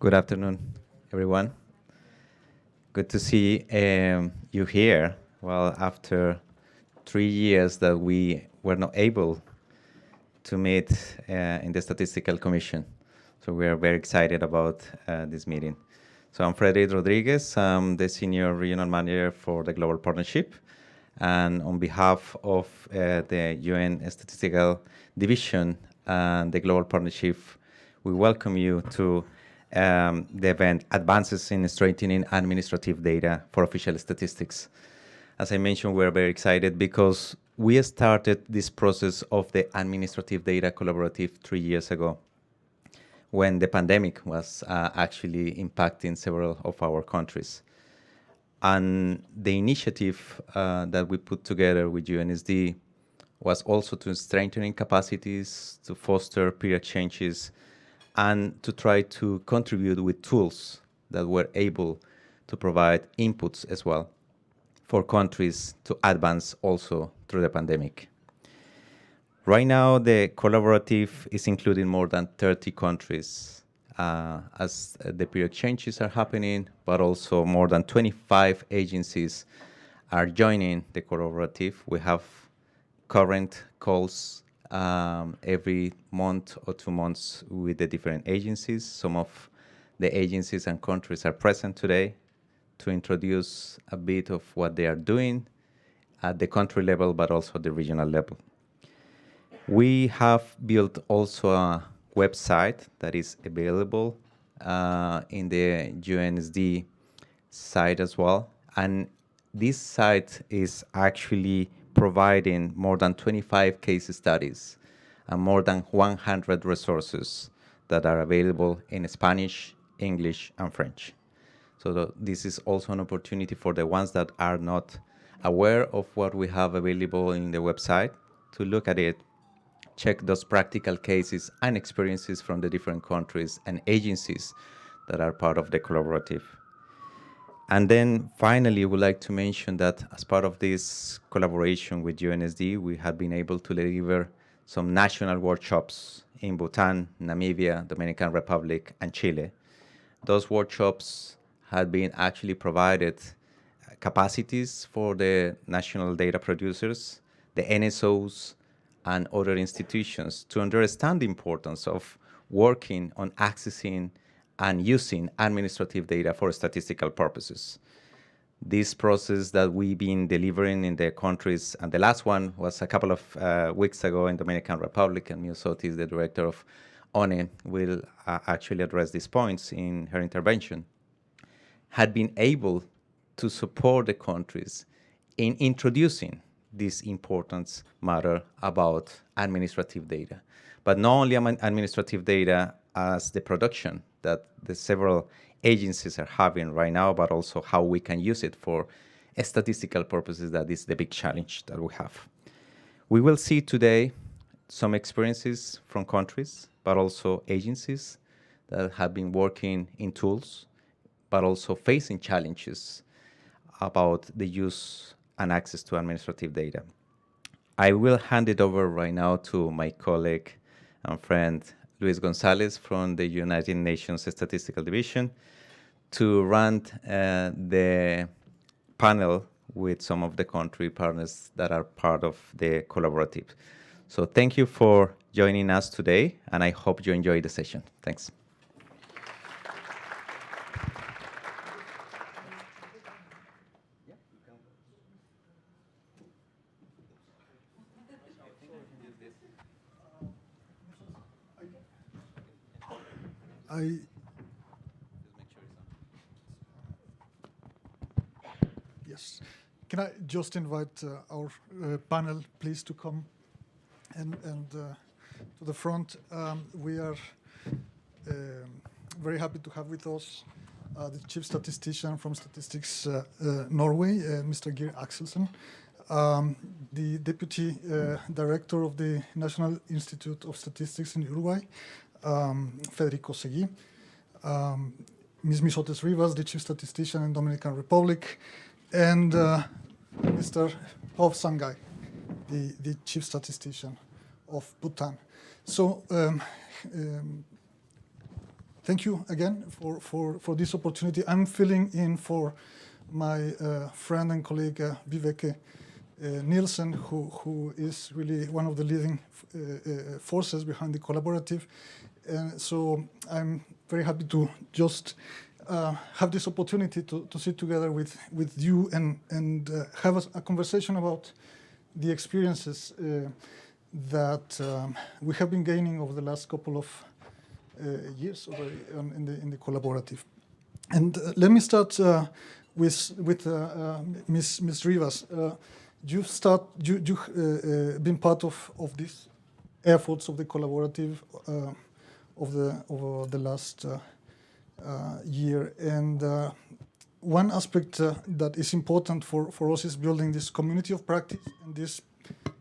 Good afternoon, everyone. Good to see you here. Well, after 3 years that we were not able to meet in the Statistical Commission. So we are very excited about this meeting. So I'm Frederic Rodriguez. I'm the Senior Regional Manager for the Global Partnership. And on behalf of the UN Statistical Division and the Global Partnership, we welcome you to the event Advances in Strengthening Administrative Data for Official Statistics. As I mentioned, we're very excited because we started this process of the Administrative Data Collaborative 3 years ago when the pandemic was actually impacting several of our countries. And the initiative that we put together with UNSD was also to strengthen capacities, to foster peer exchanges, and to try to contribute with tools that were able to provide inputs as well for countries to advance also through the pandemic. Right now, the collaborative is including more than 30 countries as the peer exchanges are happening, but also more than 25 agencies are joining the collaborative. We have current calls every month or 2 months with the different agencies. Some of the agencies and countries are present today to introduce a bit of what they are doing at the country level, but also at the regional level. We have built also a website that is available in the UNSD site as well. And this site is actually providing more than 25 case studies and more than 100 resources that are available in Spanish, English, and French. So this is also an opportunity for the ones that are not aware of what we have available in the website to look at it, check those practical cases and experiences from the different countries and agencies that are part of the collaborative. And then finally, I would like to mention that as part of this collaboration with UNSD, we have been able to deliver some national workshops in Bhutan, Namibia, Dominican Republic, and Chile. Those workshops had been actually provided capacities for the national data producers, the NSOs, and other institutions to understand the importance of working on accessing and using administrative data for statistical purposes. This process that we've been delivering in the countries, and the last one was a couple of weeks ago in Dominican Republic, and Mia Sotis, the director of ONE, will actually address these points in her intervention, had been able to support the countries in introducing this important matter about administrative data. But not only administrative data as the production that the several agencies are having right now, but also how we can use it for statistical purposes. That is the big challenge that we have. We will see today some experiences from countries, but also agencies that have been working in tools, but also facing challenges about the use and access to administrative data. I will hand it over right now to my colleague and friend, Luis Gonzalez from the United Nations Statistical Division to run the panel with some of the country partners that are part of the collaborative. So thank you for joining us today, and I hope you enjoy the session. Thanks. Yes. Can I just invite our panel, please, to come and to the front. We are very happy to have with us the chief statistician from Statistics Norway, Mr. Geir Axelsen, the deputy director of the National Institute of Statistics in Uruguay, Federico Seguí, Ms. Misotes Rivas, the chief statistician in Dominican Republic, and Mr. Hov Sangai, the chief statistician of Bhutan. So thank you again for this opportunity. I'm filling in for my friend and colleague Viveke Nielsen, who is really one of the leading forces behind the collaborative. And so I'm very happy to just have this opportunity to sit together with you and have a conversation about the experiences that we have been gaining over the last couple of years in the collaborative. And let me start with Ms. Rivas. You've been part of these efforts of the collaborative over the last year, and one aspect that is important for us is building this community of practice and this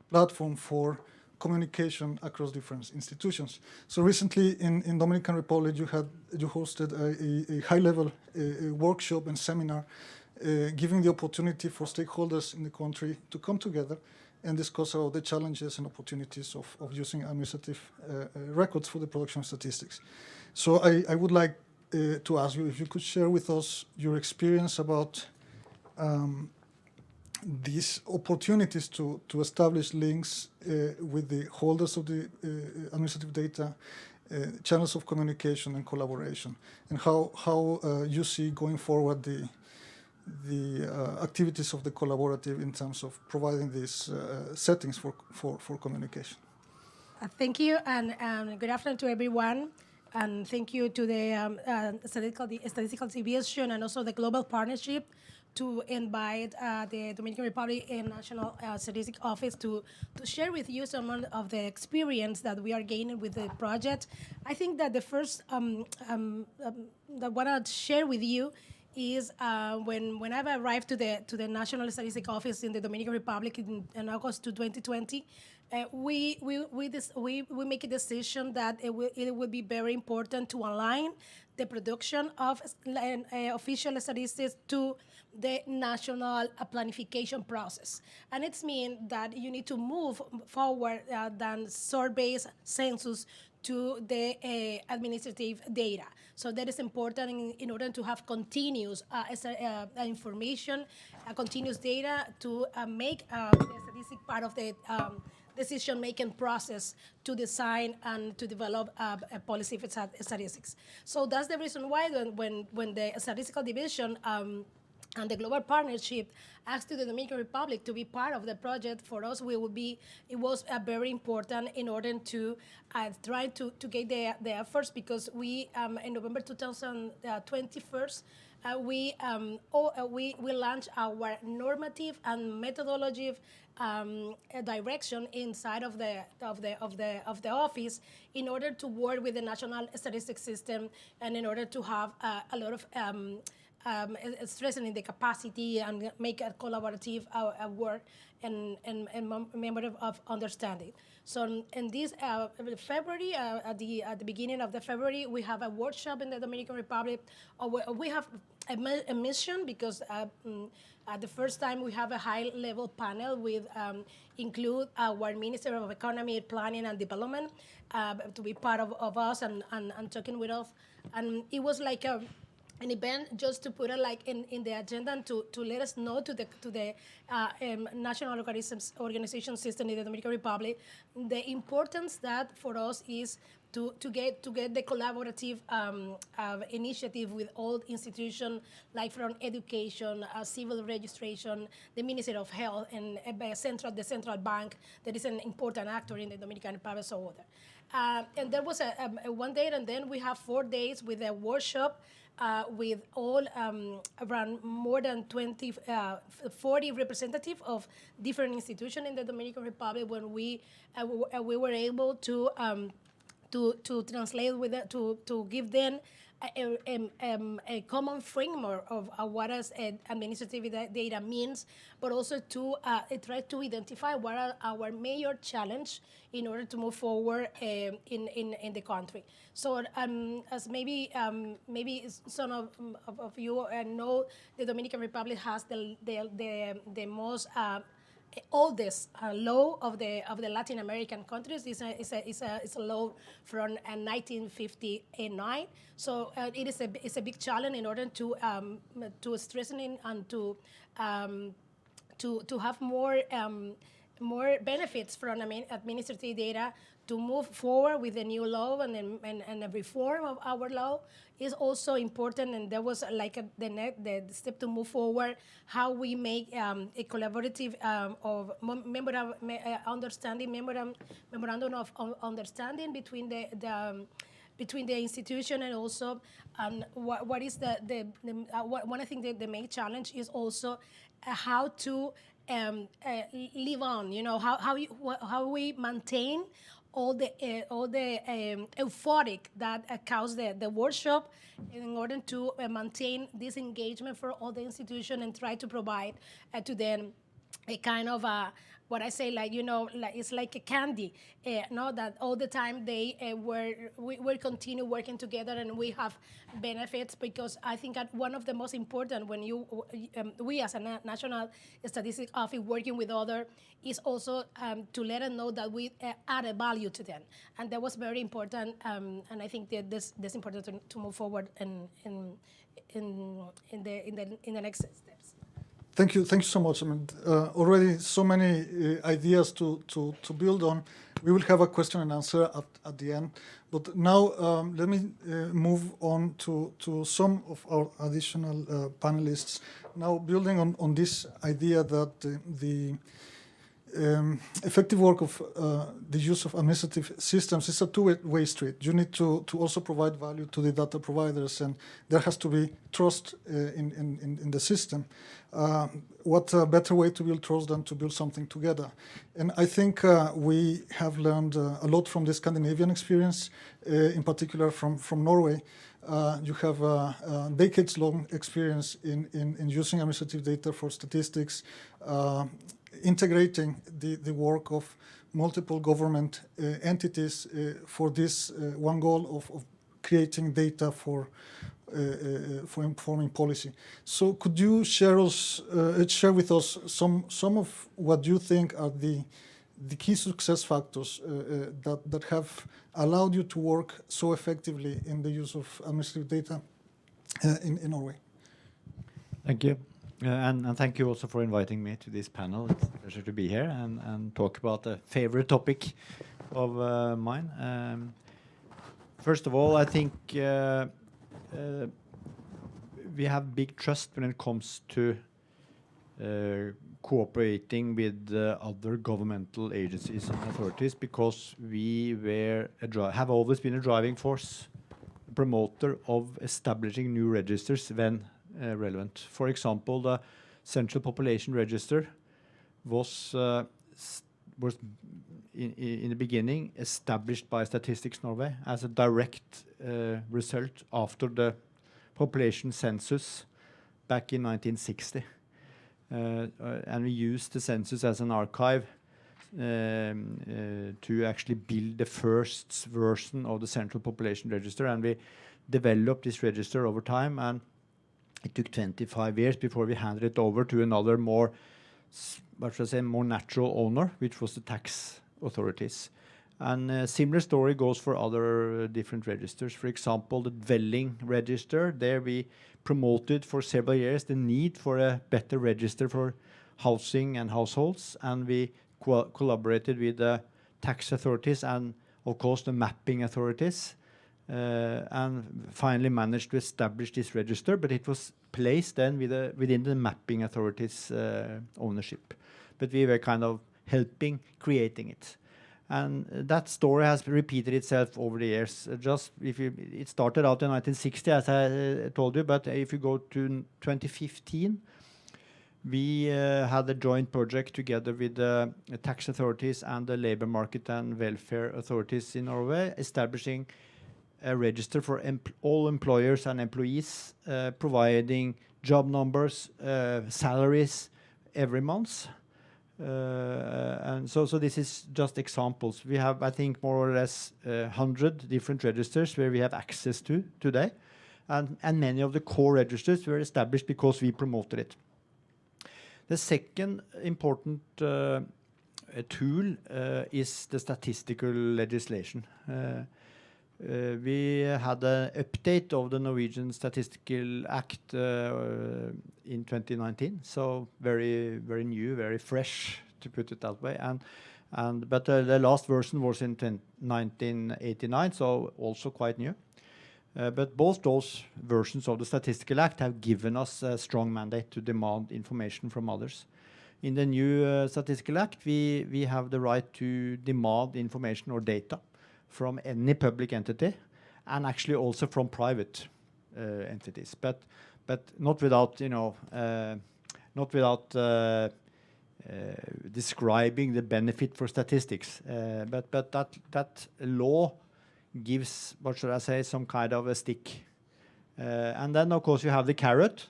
platform for communication across different institutions. So recently in Dominican Republic, you hosted a high-level workshop and seminar, giving the opportunity for stakeholders in the country to come together and discuss about the challenges and opportunities of using administrative records for the production of statistics. So I would like to ask you if you could share with us your experience about these opportunities to establish links with the holders of the administrative data, channels of communication and collaboration, and how you see going forward the activities of the collaborative in terms of providing these settings for communication. Thank you, and good afternoon to everyone. And thank you to the Statistical Division and also the Global Partnership to invite the Dominican Republic and National Statistics Office to share with you some of the experience that we are gaining with the project. I think that the first that what I'll share with you is when I've arrived to the National Statistics Office in the Dominican Republic in August 2020, we make a decision that it will be very important to align the production of official statistics to the national planification process. And it's mean that you need to move forward than surveys, census, to the administrative data. So that is important in order to have continuous information, continuous data to make the statistic part of the decision-making process to design and to develop a policy for statistics. So that's the reason why when the Statistical Division and the Global Partnership asked the Dominican Republic to be part of the project, for us, it was very important in order to try to get the efforts, because we, in November 2021, we launched our normative and methodology direction inside of the office in order to work with the national statistics system and in order to have a lot of strengthening the capacity and make a collaborative work and member of understanding. So in this February, at the beginning of the February, we have a workshop in the Dominican Republic. We have a mission because at the first time we have a high-level panel with include our Minister of Economy, Planning and Development to be part of us and talking with us. And it was like an event just to put it like in the agenda and to let us know to the national organization system in the Dominican Republic the importance that for us is to get the collaborative initiative with all institutions, like from education, civil registration, the Ministry of Health, and the central bank that is an important actor in the Dominican Republic, so other. And there was a one day, and then we have 4 days with a workshop with all around more than 40 representatives of different institutions in the Dominican Republic, when we were able to translate with it, to give them a common framework of what administrative data means, but also to try to identify what are our major challenge in order to move forward in the country. So as maybe some of you know, the Dominican Republic has the most oldest law of the Latin American countries. It's a law from 1959. So it's a big challenge in order to strengthening and to have more benefits from administrative data to move forward with the new law and the reform of our law is also important. And there was the step to move forward, how we make a collaborative of memorandum of understanding between between the institution and also what is one I think the main challenge is also how to live on. How we maintain all the euphoric that caused the workshop in order to maintain this engagement for all the institution and try to provide to them a kind of what I say, it's like a candy, that all the time we continue working together and we have benefits, because I think that one of the most important when we as a national statistics office working with other is also to let them know that we add a value to them, and that was very important, and I think that this important to move forward in the next steps. Thank you so much. I mean, already so many ideas to build on. We will have a question and answer at the end. But now let me move on to some of our additional panelists. Now, building on this idea that the effective work of the use of administrative systems is a two-way street. You need to also provide value to the data providers, and there has to be trust in the system. What a better way to build trust than to build something together? And I think we have learned a lot from the Scandinavian experience, in particular from Norway. You have a decades-long experience in using administrative data for statistics, integrating the work of multiple government entities for this one goal of creating data for informing policy. So could you share with us some of what you think are the key success factors that have allowed you to work so effectively in the use of administrative data in Norway? Thank you. And thank you also for inviting me to this panel. It's a pleasure to be here and talk about a favorite topic of mine. First of all, I think we have big trust when it comes to cooperating with other governmental agencies and authorities, because we have always been a driving force, a promoter of establishing new registers when relevant. For example, the Central Population Register was in the beginning established by Statistics Norway as a direct result after the population census back in 1960. And we used the census as an archive to actually build the first version of the Central Population Register, and we developed this register over time, and it took 25 years before we handed it over to another more natural owner, which was the tax authorities. And a similar story goes for other different registers. For example, the dwelling register, there we promoted for several years the need for a better register for housing and households, and we collaborated with the tax authorities and, of course, the mapping authorities, and finally managed to establish this register, but it was placed then within the mapping authorities' ownership. But we were kind of helping creating it. And that story has repeated itself over the years. It started out in 1960, as I told you, but if you go to 2015, we had a joint project together with the tax authorities and the labor market and welfare authorities in Norway, establishing a register for all employers and employees, providing job numbers, salaries every month. And so this is just examples. We have, I think, more or less 100 different registers where we have access to today. And many of the core registers were established because we promoted it. The second important tool is the statistical legislation. We had an update of the Norwegian Statistical Act in 2019, so very, very new, very fresh, to put it that way. But the last version was in 1989, so also quite new. But both those versions of the Statistical Act have given us a strong mandate to demand information from others. In the new Statistical Act, we have the right to demand information or data from any public entity, and actually also from private entities, but not without, not without describing the benefit for statistics. But that law gives, what should I say, some kind of a stick. And then, of course, you have the carrot,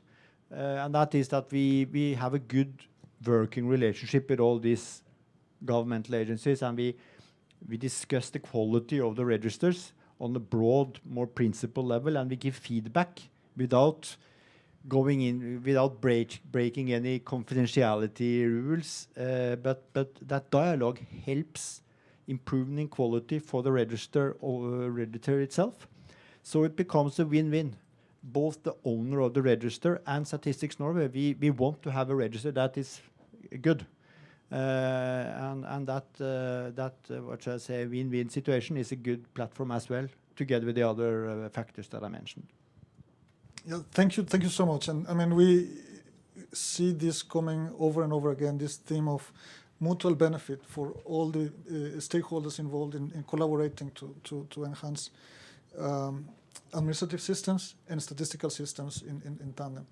and that is that we have a good working relationship with all these governmental agencies, and we discuss the quality of the registers on a broad, more principle level, and we give feedback without going in, without breaking any confidentiality rules. But that dialogue helps improving quality for the register or register itself. So it becomes a win-win. Both the owner of the register and Statistics Norway, we want to have a register that is good. And that what shall I say, win-win situation is a good platform as well, together with the other factors that I mentioned. Yeah, thank you so much. And I mean, we see this coming over and over again, this theme of mutual benefit for all the stakeholders involved in collaborating to enhance administrative systems and statistical systems in tandem.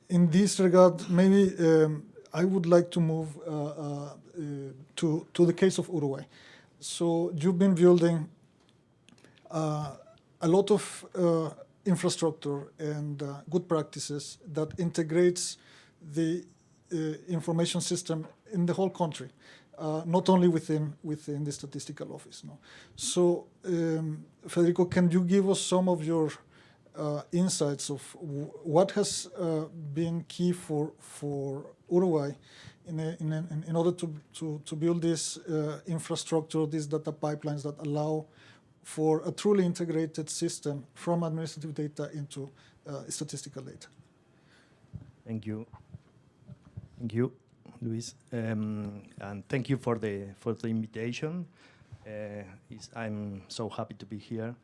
In this regard, maybe I would like to move to the case of Uruguay. So you've been building a lot of infrastructure and good practices that integrates the information system in the whole country, not only within the statistical office. No? So, Federico, can you give us some of your insights of what has been key for Uruguay in order to build this infrastructure, these data pipelines that allow for a truly integrated system from administrative data into statistical data? Thank you. Thank you, Luis, and thank you for the invitation. I'm so happy to be here.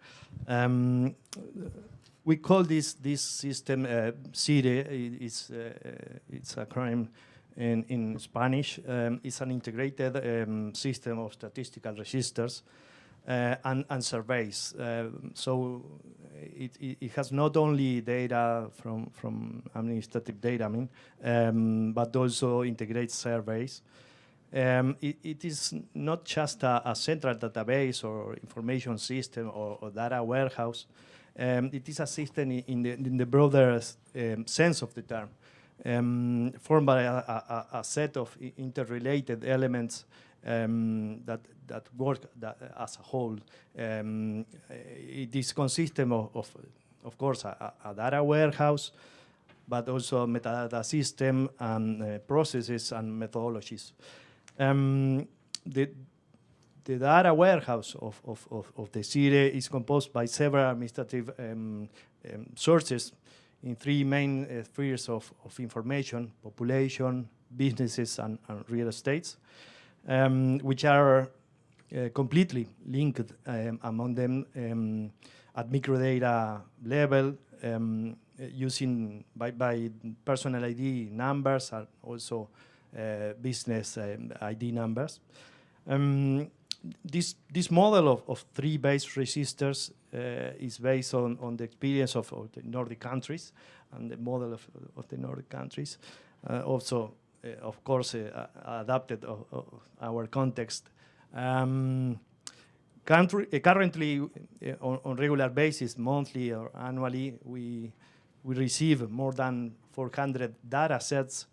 We call this system CIRE. It's a crime in Spanish. It's an integrated system of statistical registers and surveys. So it has not only data from administrative data, but also integrates surveys. It is not just a central database or information system or data warehouse. It is a system in the broader sense of the term, formed by a set of interrelated elements that work as a whole. It is consistent of course, a data warehouse, but also a metadata system and processes and methodologies. The data warehouse of the CIRE is composed by several administrative sources in three main spheres of information: population, businesses, and real estates, which are completely linked among them at microdata level, using by personal ID numbers and also business ID numbers. This model of three base registers is based on the experience of the Nordic countries and the model of the Nordic countries. Also, of course, adapted of our context. Currently, on regular basis, monthly or annually, we receive more than 400 data sets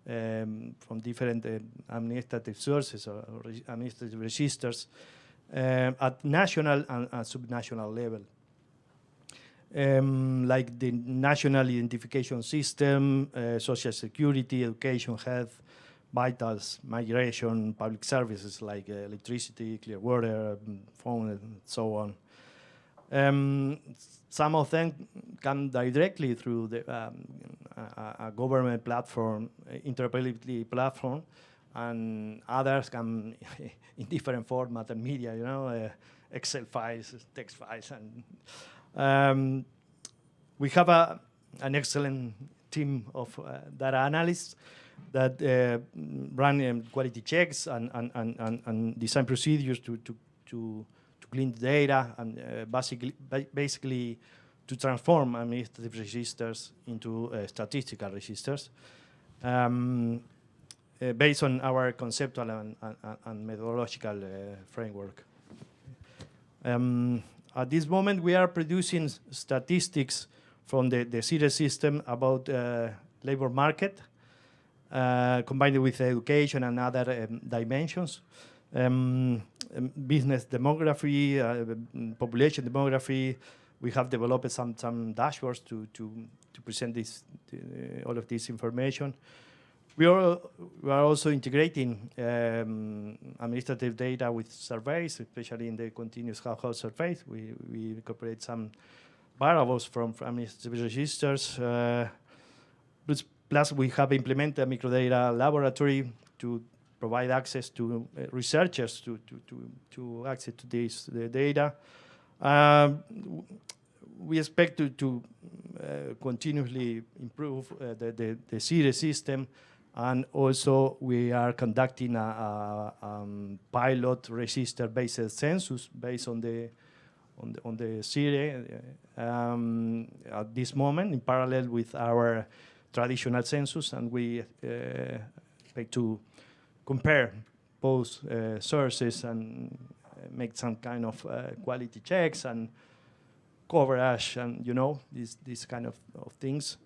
from different administrative sources or administrative registers at national and subnational level. like the national identification system, social security, education, health, vitals, migration, public services like electricity, clear water, phone, and so on. Some of them come directly through a government platform, interoperability platform, and others come in different format and media, Excel files, text files, and we have an excellent team of data analysts that run quality checks and design procedures to clean the data and basically to transform administrative registers into statistical registers based on our conceptual and methodological framework. At this moment, we are producing statistics from the CIRE system about labor market, combined with education and other dimensions. Business demography, population demography. We have developed some dashboards to present all of this information. We are also integrating administrative data with surveys, especially in the continuous household surveys. We incorporate some variables from administrative registers. Plus, we have implemented a microdata laboratory to provide access to researchers to access to the data. We expect to continuously improve the CIRE system, and also we are conducting a pilot register-based census based on the CIRE at this moment, in parallel with our traditional census, and we expect to compare both sources and make some kind of quality checks and coverage and these kind of things.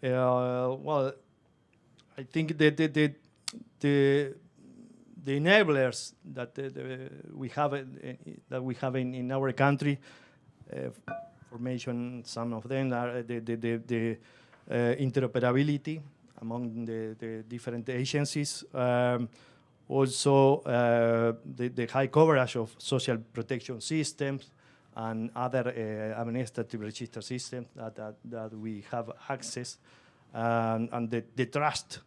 Well, I think the enablers that we have in our country, for mention some of them, are the interoperability among the different agencies. Also, the high coverage of social protection systems and other administrative register systems that we have access, and the trust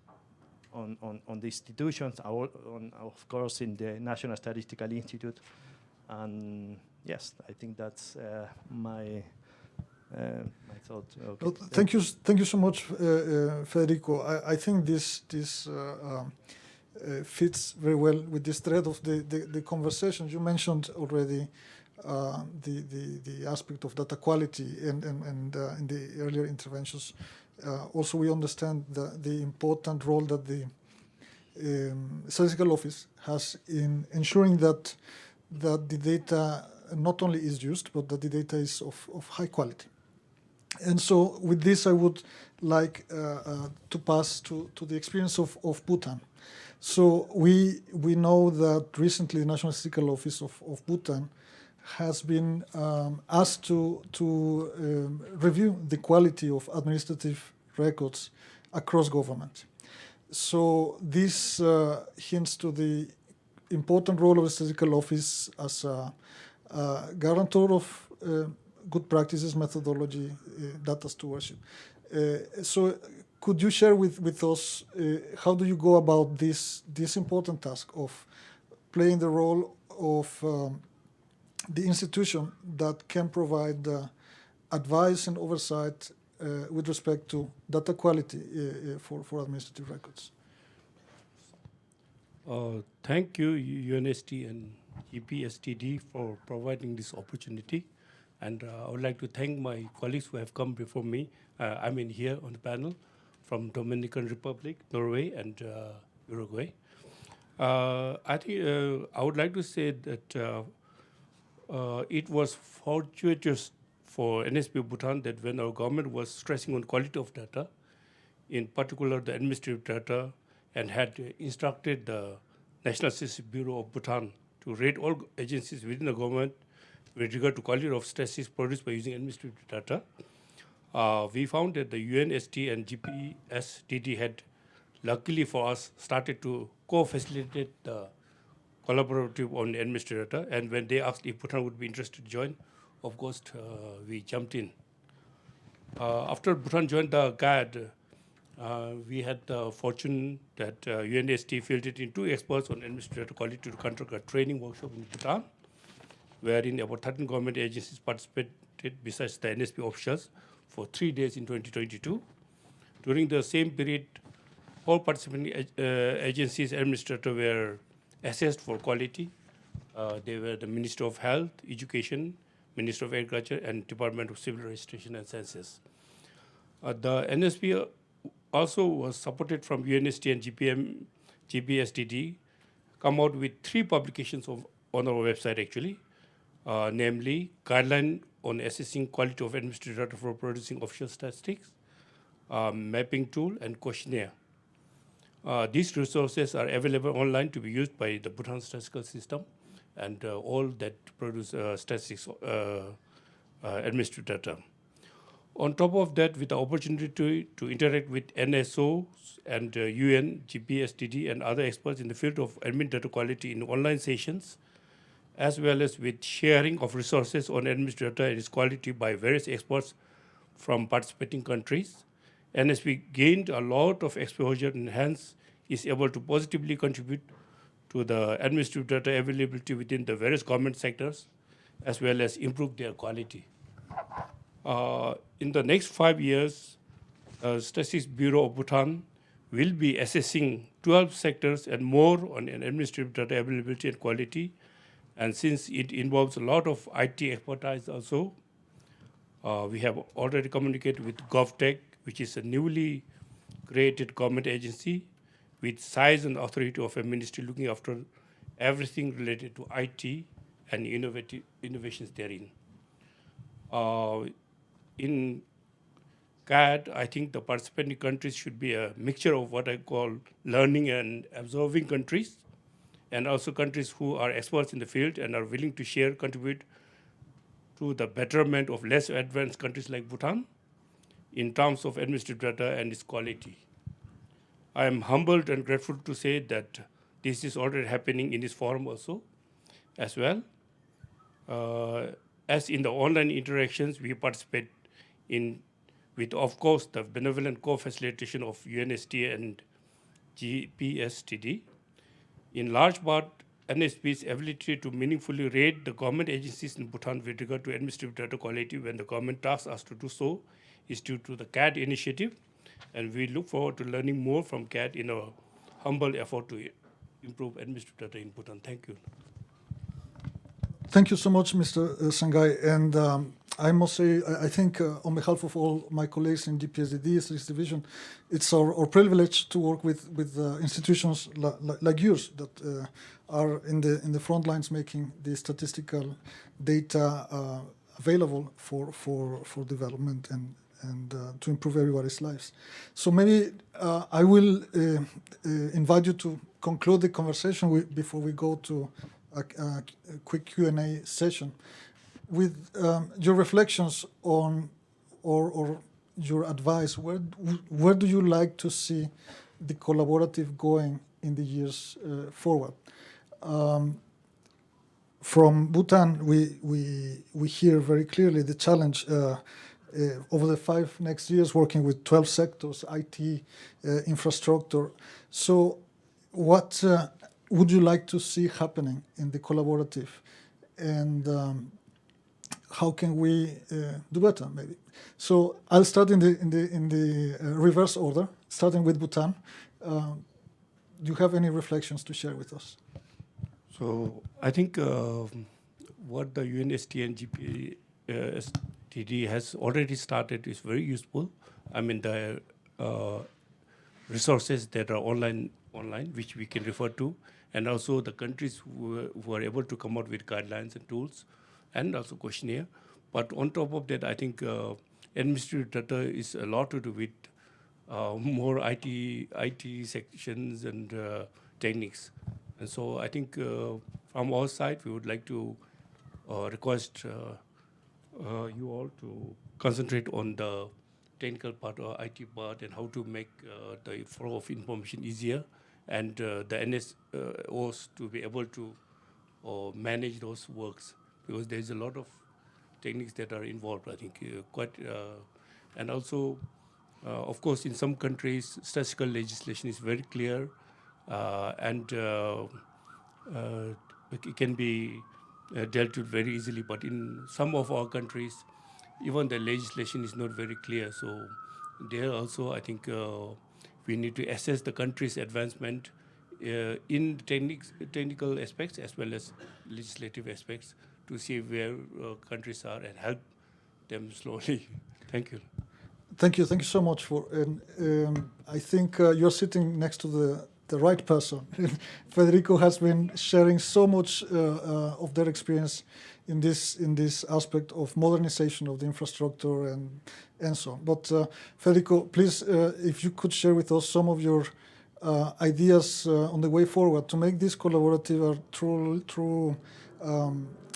on the institutions, of course, in the National Statistical Institute. And yes, I think that's my thought. Okay. Well, thank you so much, Federico. I think this fits very well with this thread of the conversation. You mentioned already the aspect of data quality and in the earlier interventions. Also, we understand the important role that the Statistical Office has in ensuring that the data not only is used, but that the data is of high quality. And so with this, I would like to pass to the experience of Bhutan. So we know that recently the National Statistical Office of Bhutan has been asked to review the quality of administrative records across government. So this hints to the important role of the Statistical Office as a guarantor of good practices, methodology, data stewardship. So could you share with us how do you go about this important task of playing the role of the institution that can provide advice and oversight with respect to data quality for administrative records? Thank you, UNST and GPSTD, for providing this opportunity. And I would like to thank my colleagues who have come before me. I'm in here on the panel from Dominican Republic, Norway, and Uruguay. I think I would like to say that it was fortuitous for NSP Bhutan that when our government was stressing on quality of data, in particular the administrative data, and had instructed the National Statistics Bureau of Bhutan to rate all agencies within the government with regard to quality of statistics produced by using administrative data. We found that the UNST and GPSTD had, luckily for us, started to co-facilitate the collaborative on administrative data. And when they asked if Bhutan would be interested to join, of course, we jumped in. After Bhutan joined the GAD, we had the fortune that UNST fielded in 2 experts on administrative quality to conduct a training workshop in Bhutan, wherein about 13 government agencies participated besides the NSP officials for 3 days in 2022. During the same period, all participating agencies administrators were assessed for quality. They were the Ministry of Health, Education, Ministry of Agriculture, and Department of Civil Registration and Census. The NSP also was supported from UNST and GPSTD, come out with 3 publications on our website actually, namely Guideline on Assessing Quality of Administrative Data for Producing Official Statistics, Mapping Tool, and Questionnaire. These resources are available online to be used by the Bhutan Statistical System and all that produce statistics administrative data. On top of that, with the opportunity to interact with NSO and UN, GPSTD, and other experts in the field of admin data quality in online sessions, as well as with sharing of resources on administrative data and its quality by various experts from participating countries, NSP gained a lot of exposure and hence is able to positively contribute to the administrative data availability within the various government sectors, as well as improve their quality. In the next 5 years, Statistics Bureau of Bhutan will be assessing 12 sectors and more on an administrative data availability and quality. And since it involves a lot of IT expertise also, we have already communicated with GovTech, which is a newly created government agency with size and authority of a ministry looking after everything related to IT and innovations therein. In CAD, I think the participating countries should be a mixture of what I call learning and absorbing countries, and also countries who are experts in the field and are willing to share, contribute to the betterment of less advanced countries like Bhutan in terms of administrative data and its quality. I am humbled and grateful to say that this is already happening in this forum also, as well. As in the online interactions, we participate in, with of course the benevolent co-facilitation of UNST and GPSTD. In large part, NSP's ability to meaningfully rate the government agencies in Bhutan with regard to administrative data quality when the government asks us to do so is due to the CAD initiative, and we look forward to learning more from CAD in our humble effort to improve administrative data in Bhutan. Thank you. Thank you so much, Mr. Sangai. And I must say, I think on behalf of all my colleagues in GPSDD, Statistics Division, it's our privilege to work with institutions like yours that are in the front lines making the statistical data available for development and to improve everybody's lives. So maybe I will invite you to conclude the conversation before we go to a quick Q&A session with your reflections on or your advice. Where do you like to see the collaborative going in the years forward? From Bhutan, we hear very clearly the challenge over the 5 next years, working with 12 sectors, IT, infrastructure. So what would you like to see happening in the collaborative, and how can we do better, maybe? So I'll start in the reverse order, starting with Bhutan. Do you have any reflections to share with us? So I think what the UNST and GPSTD has already started is very useful. I mean, the resources that are online, which we can refer to, and also the countries who are able to come out with guidelines and tools, and also questionnaire. But on top of that, I think administrative data is a lot to do with more IT sections and techniques. And so I think from our side, we would like to request you all to concentrate on the technical part or IT part and how to make the flow of information easier, and the NSOs to be able to manage those works, because there's a lot of techniques that are involved, I think, and also, of course, in some countries, statistical legislation is very clear, and it can be dealt with very easily. But in some of our countries, even the legislation is not very clear. So there also, I think we need to assess the country's advancement in technical aspects as well as legislative aspects to see where countries are and help them slowly. Thank you. Thank you so much for. And I think you're sitting next to the right person. Federico has been sharing so much of their experience in this aspect of modernization of the infrastructure and so on. But Federico, please, if you could share with us some of your ideas on the way forward to make this collaborative a true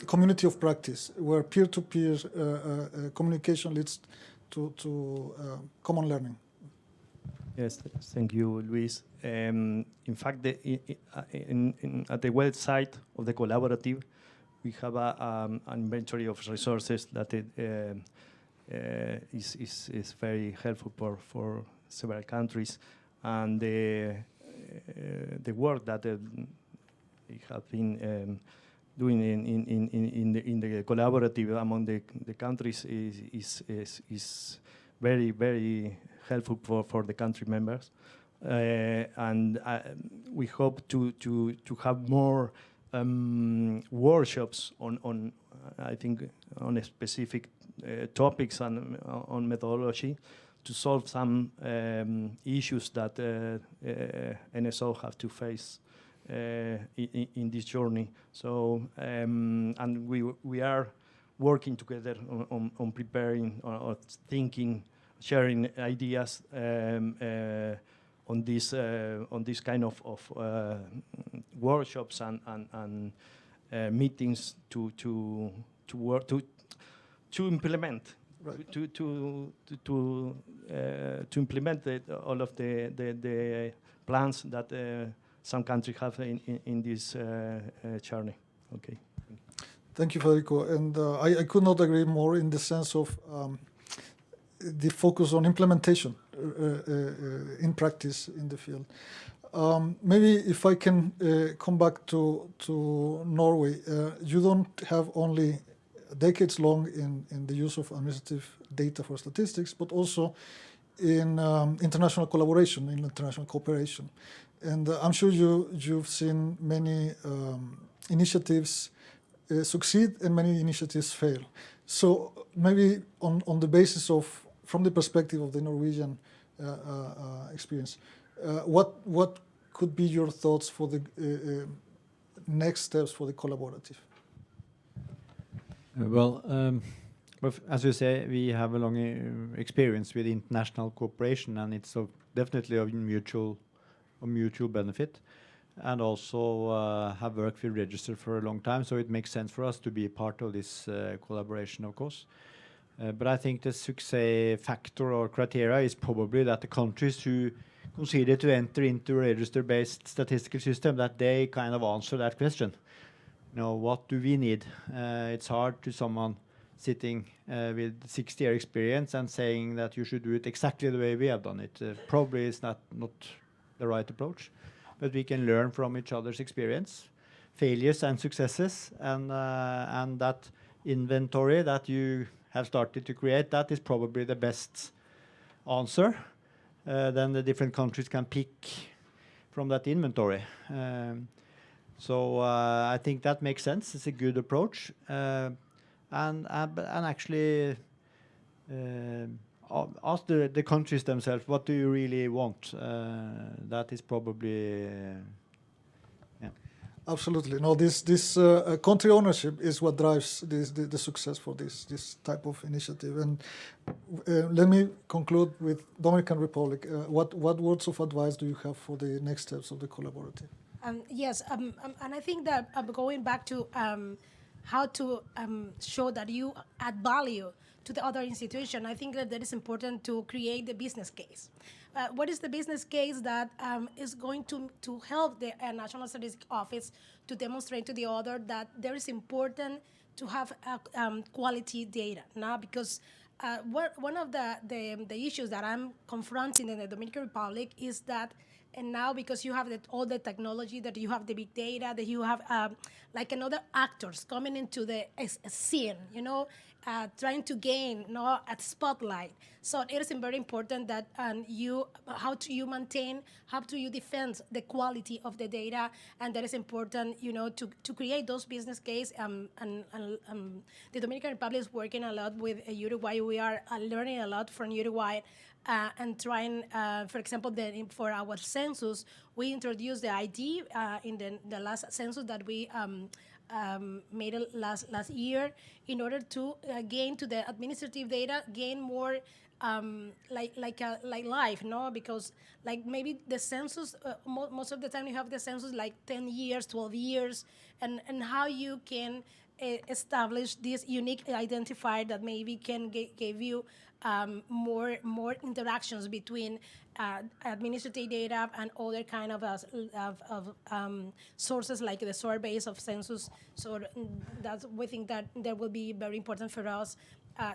community of practice, where peer-to-peer communication leads to common learning. Yes, thank you, Luis. In fact, at the website of the collaborative, we have an inventory of resources that is very helpful for several countries, and the work that we have been doing in the collaborative among the countries is very helpful for the country members, and we hope to have more workshops on I think on a specific topics and on methodology to solve some issues that NSO have to face in this journey. So and we are working together on preparing or thinking, sharing ideas on this kind of workshops and meetings to work to implement. Right. To implement all of the plans that some countries have in this journey. Okay. Thank you, Federico. And I could not agree more in the sense of the focus on implementation in practice in the field. Maybe if I can come back to Norway, you don't have only decades long in the use of administrative data for statistics, but also in international collaboration, in international cooperation. And I'm sure you've seen many initiatives succeed and many initiatives fail. So maybe on the basis of, from the perspective of the Norwegian experience, what could be your thoughts for the next steps for the collaborative? Well, as you say, we have a long experience with international cooperation, and it's definitely of mutual benefit, and also have worked with Register for a long time, so it makes sense for us to be a part of this collaboration, of course. But I think the success factor or criteria is probably that the countries who consider to enter into a register-based statistical system, that they kind of answer that question. You know, what do we need? It's hard to someone sitting with 60-year experience and saying that you should do it exactly the way we have done it. Probably is not the right approach, but we can learn from each other's experience, failures and successes, and that inventory that you have started to create, that is probably the best answer. Then the different countries can pick from that inventory. So I think that makes sense. It's a good approach, and actually ask the countries themselves, what do you really want? That is probably Absolutely. No, this country ownership is what drives the success for this type of initiative. And let me conclude with Dominican Republic. What words of advice do you have for the next steps of the collaborative? Yes, and I think that going back to how to show that you add value to the other institution. I think that is important to create the business case. What is the business case that is going to help the National Statistics Office to demonstrate to the other that there is important to have quality data now? Because one of the issues that I'm confronting in the Dominican Republic is that, and now because you have all the technology, that you have the big data, that you have like another actors coming into the scene, trying to gain a spotlight. So it is very important that how do you maintain, how do you defend the quality of the data, and that is important, to create those business case. And the Dominican Republic is working a lot with Uruguay. We are learning a lot from Uruguay. And trying, for example, for our census, we introduced the ID in the last census that we made last year, in order to gain to the administrative data, gain more like life, no? Because like maybe the census, most of the time you have the census like 10 years, 12 years, and how you can establish this unique identifier that maybe can give you more interactions between administrative data and other kind of sources like the surveys of census. So we think that will be very important for us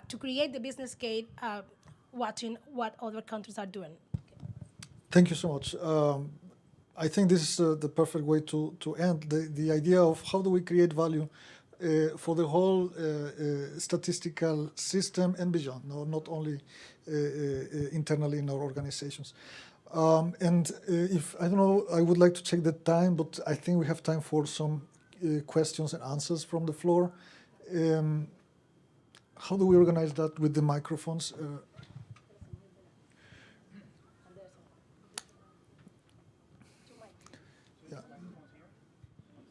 to create the business case, watching what other countries are doing. Thank you so much. I think this is the perfect way to end the idea of how do we create value for the whole statistical system and beyond, not only internally in our organizations. And if, I don't know, I would like to check the time, but I think we have time for some questions and answers from the floor. How do we organize that with the microphones? Yeah.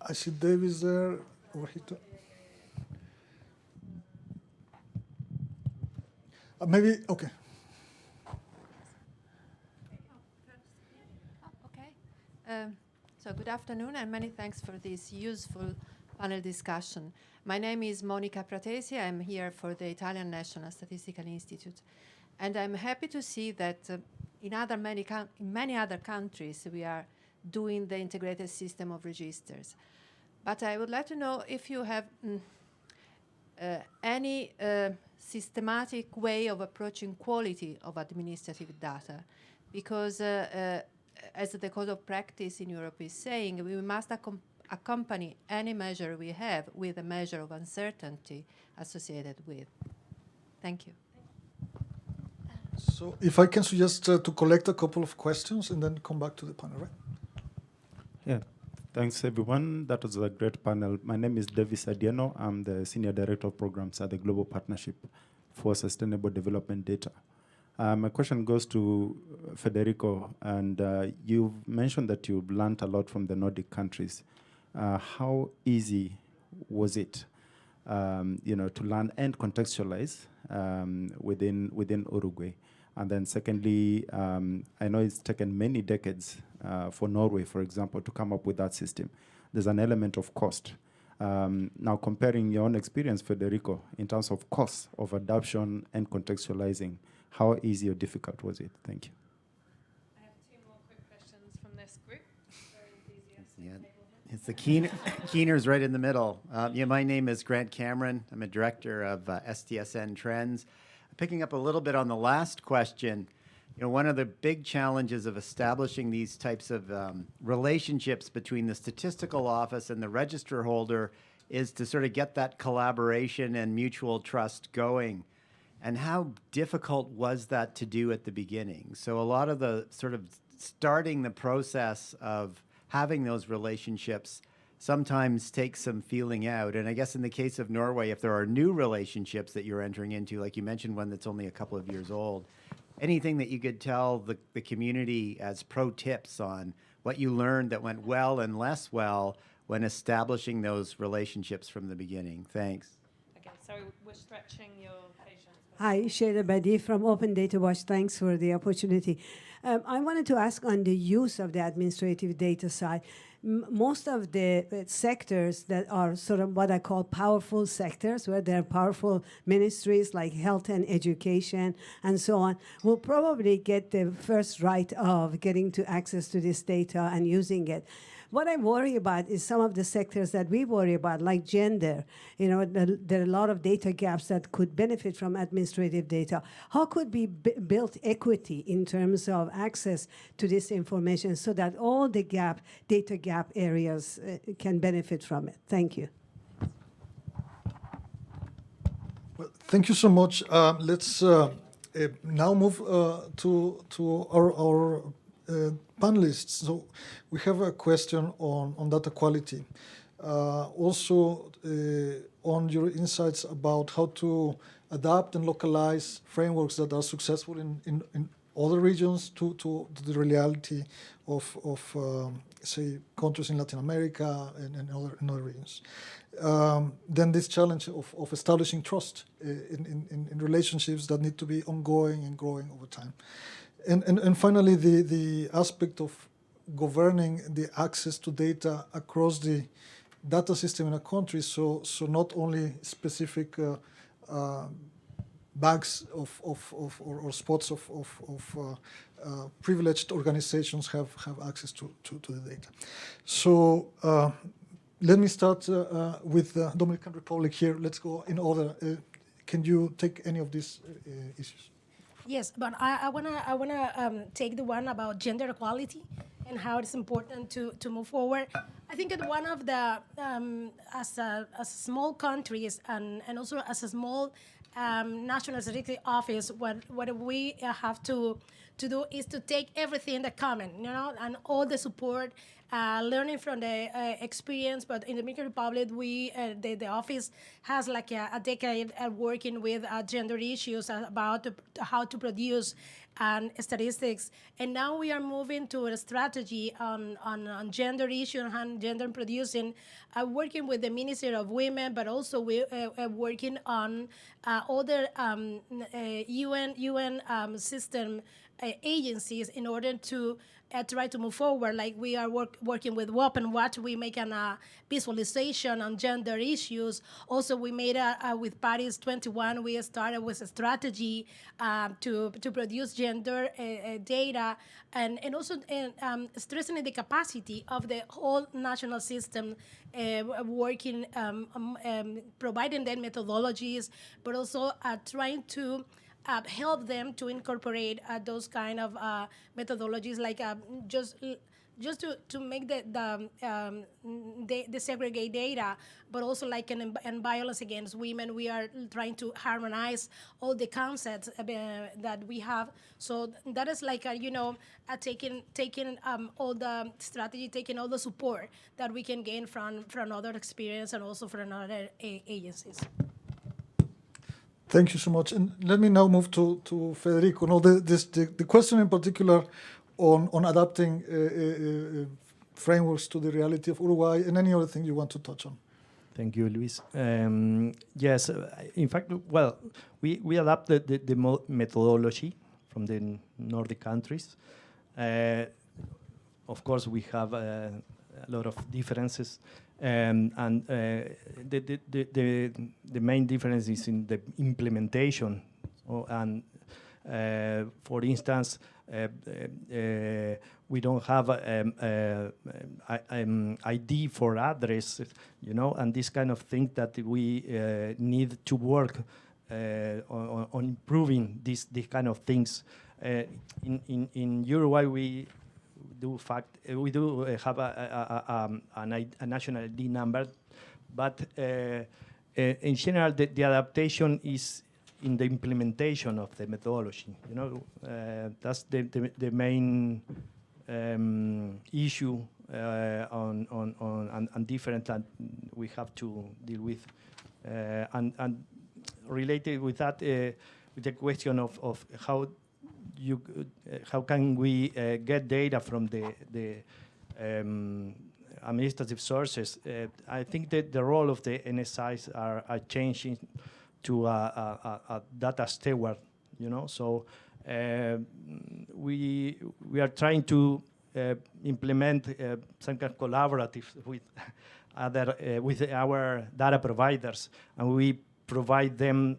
I see Davis there, over here too. Maybe, okay. Okay. So good afternoon, and many thanks for this useful panel discussion. My name is Monica Pratesi. I'm here for the Italian National Statistical Institute. And I'm happy to see that in many other countries we are doing the integrated system of registers. But I would like to know if you have any systematic way of approaching quality of administrative data, because as the code of practice in Europe is saying, we must accompany any measure we have with a measure of uncertainty associated with. Thank you. So if I can suggest to collect a couple of questions and then come back to the panel, right? Yeah. Thanks, everyone. That was a great panel. My name is Davis Adiano. I'm the Senior Director of Programs at the Global Partnership for Sustainable Development Data. My question goes to Federico, and you've mentioned that you've learned a lot from the Nordic countries. How easy was it, to learn and contextualize within Uruguay? And then secondly, I know it's taken many decades for Norway, for example, to come up with that system. There's an element of cost. Now, comparing your own experience, Federico, in terms of cost of adoption and contextualizing, how easy or difficult was it? Thank you. I have two more quick questions from this group. Very enthusiastic. Yeah. It's the keeners right in the middle. My name is Grant Cameron. I'm a director of STSN Trends. Picking up a little bit on the last question, one of the big challenges of establishing these types of relationships between the statistical office and the register holder is to sort of get that collaboration and mutual trust going. And how difficult was that to do at the beginning? So a lot of the sort of starting the process of having those relationships sometimes takes some feeling out. And I guess in the case of Norway, if there are new relationships that you're entering into, like you mentioned one that's only a couple of years old, anything that you could tell the community as pro tips on what you learned that went well and less well when establishing those relationships from the beginning? Thanks. Okay, so we're stretching your patience. Hi, Sheila Badi from Open Data Watch. Thanks for the opportunity. I wanted to ask on the use of the administrative data side. most of the sectors that are sort of what I call powerful sectors, where there are powerful ministries like health and education and so on, will probably get the first right of getting to access to this data and using it. What I worry about is some of the sectors that we worry about, like gender. You know, there are a lot of data gaps that could benefit from administrative data. How could we build equity in terms of access to this information so that all the data gap areas can benefit from it? Thank you. Well, thank you so much. Let's now move to our panelists. So we have a question on data quality. Also on your insights about how to adapt and localize frameworks that are successful in other regions to the reality of say, countries in Latin America and other regions. Then this challenge of establishing trust in relationships that need to be ongoing and growing over time. And finally, the aspect of governing the access to data across the data system in a country, so not only specific bags or spots of privileged organizations have access to the data. So let me start with the Dominican Republic here. Let's go in order. Can you take any of these issues? Yes, but I wanna take the one about gender equality and how it's important to move forward. I think that one of the as a small countries and also as a small national statistics office, what we have to do is to take everything that common, you know, and all the support, learning from the experience. But in the Dominican Republic, the office has like a decade working with gender issues about how to produce statistics, and now we are moving to a strategy on gender issues and gender producing, working with the Ministry of Women, but also we working on other UN system agencies in order to try to move forward. Like we are working with WOP and Watch. We make a visualization on gender issues. Also, we made with Paris 21. We started with a strategy to produce gender data and also stressing the capacity of the whole national system, working, providing them methodologies, but also trying to help them to incorporate those kind of methodologies, like just to make the segregate data, but also like in violence against women, we are trying to harmonize all the concepts that we have. So that is like taking all the strategy, taking all the support that we can gain from other experience and also from other agencies. Thank you so much. And let me now move to Federico. No, the question in particular on adapting frameworks to the reality of Uruguay and any other thing you want to touch on. Thank you, Luis. Yes, in fact, well, we adapted the methodology from the Nordic countries. Of course, we have a lot of differences. And the main difference is in the implementation. For instance, we don't have ID for address, and this kind of thing that we need to work on improving these kind of things. In Uruguay, we do have a national ID number, but in general, the adaptation is in the implementation of the methodology. That's the main issue on different that we have to deal with, and related with that, with the question of how can we get data from the administrative sources? I think that the role of the NSIs are changing to a data steward. So we are trying to implement some kind of collaborative with with our data providers, and we provide them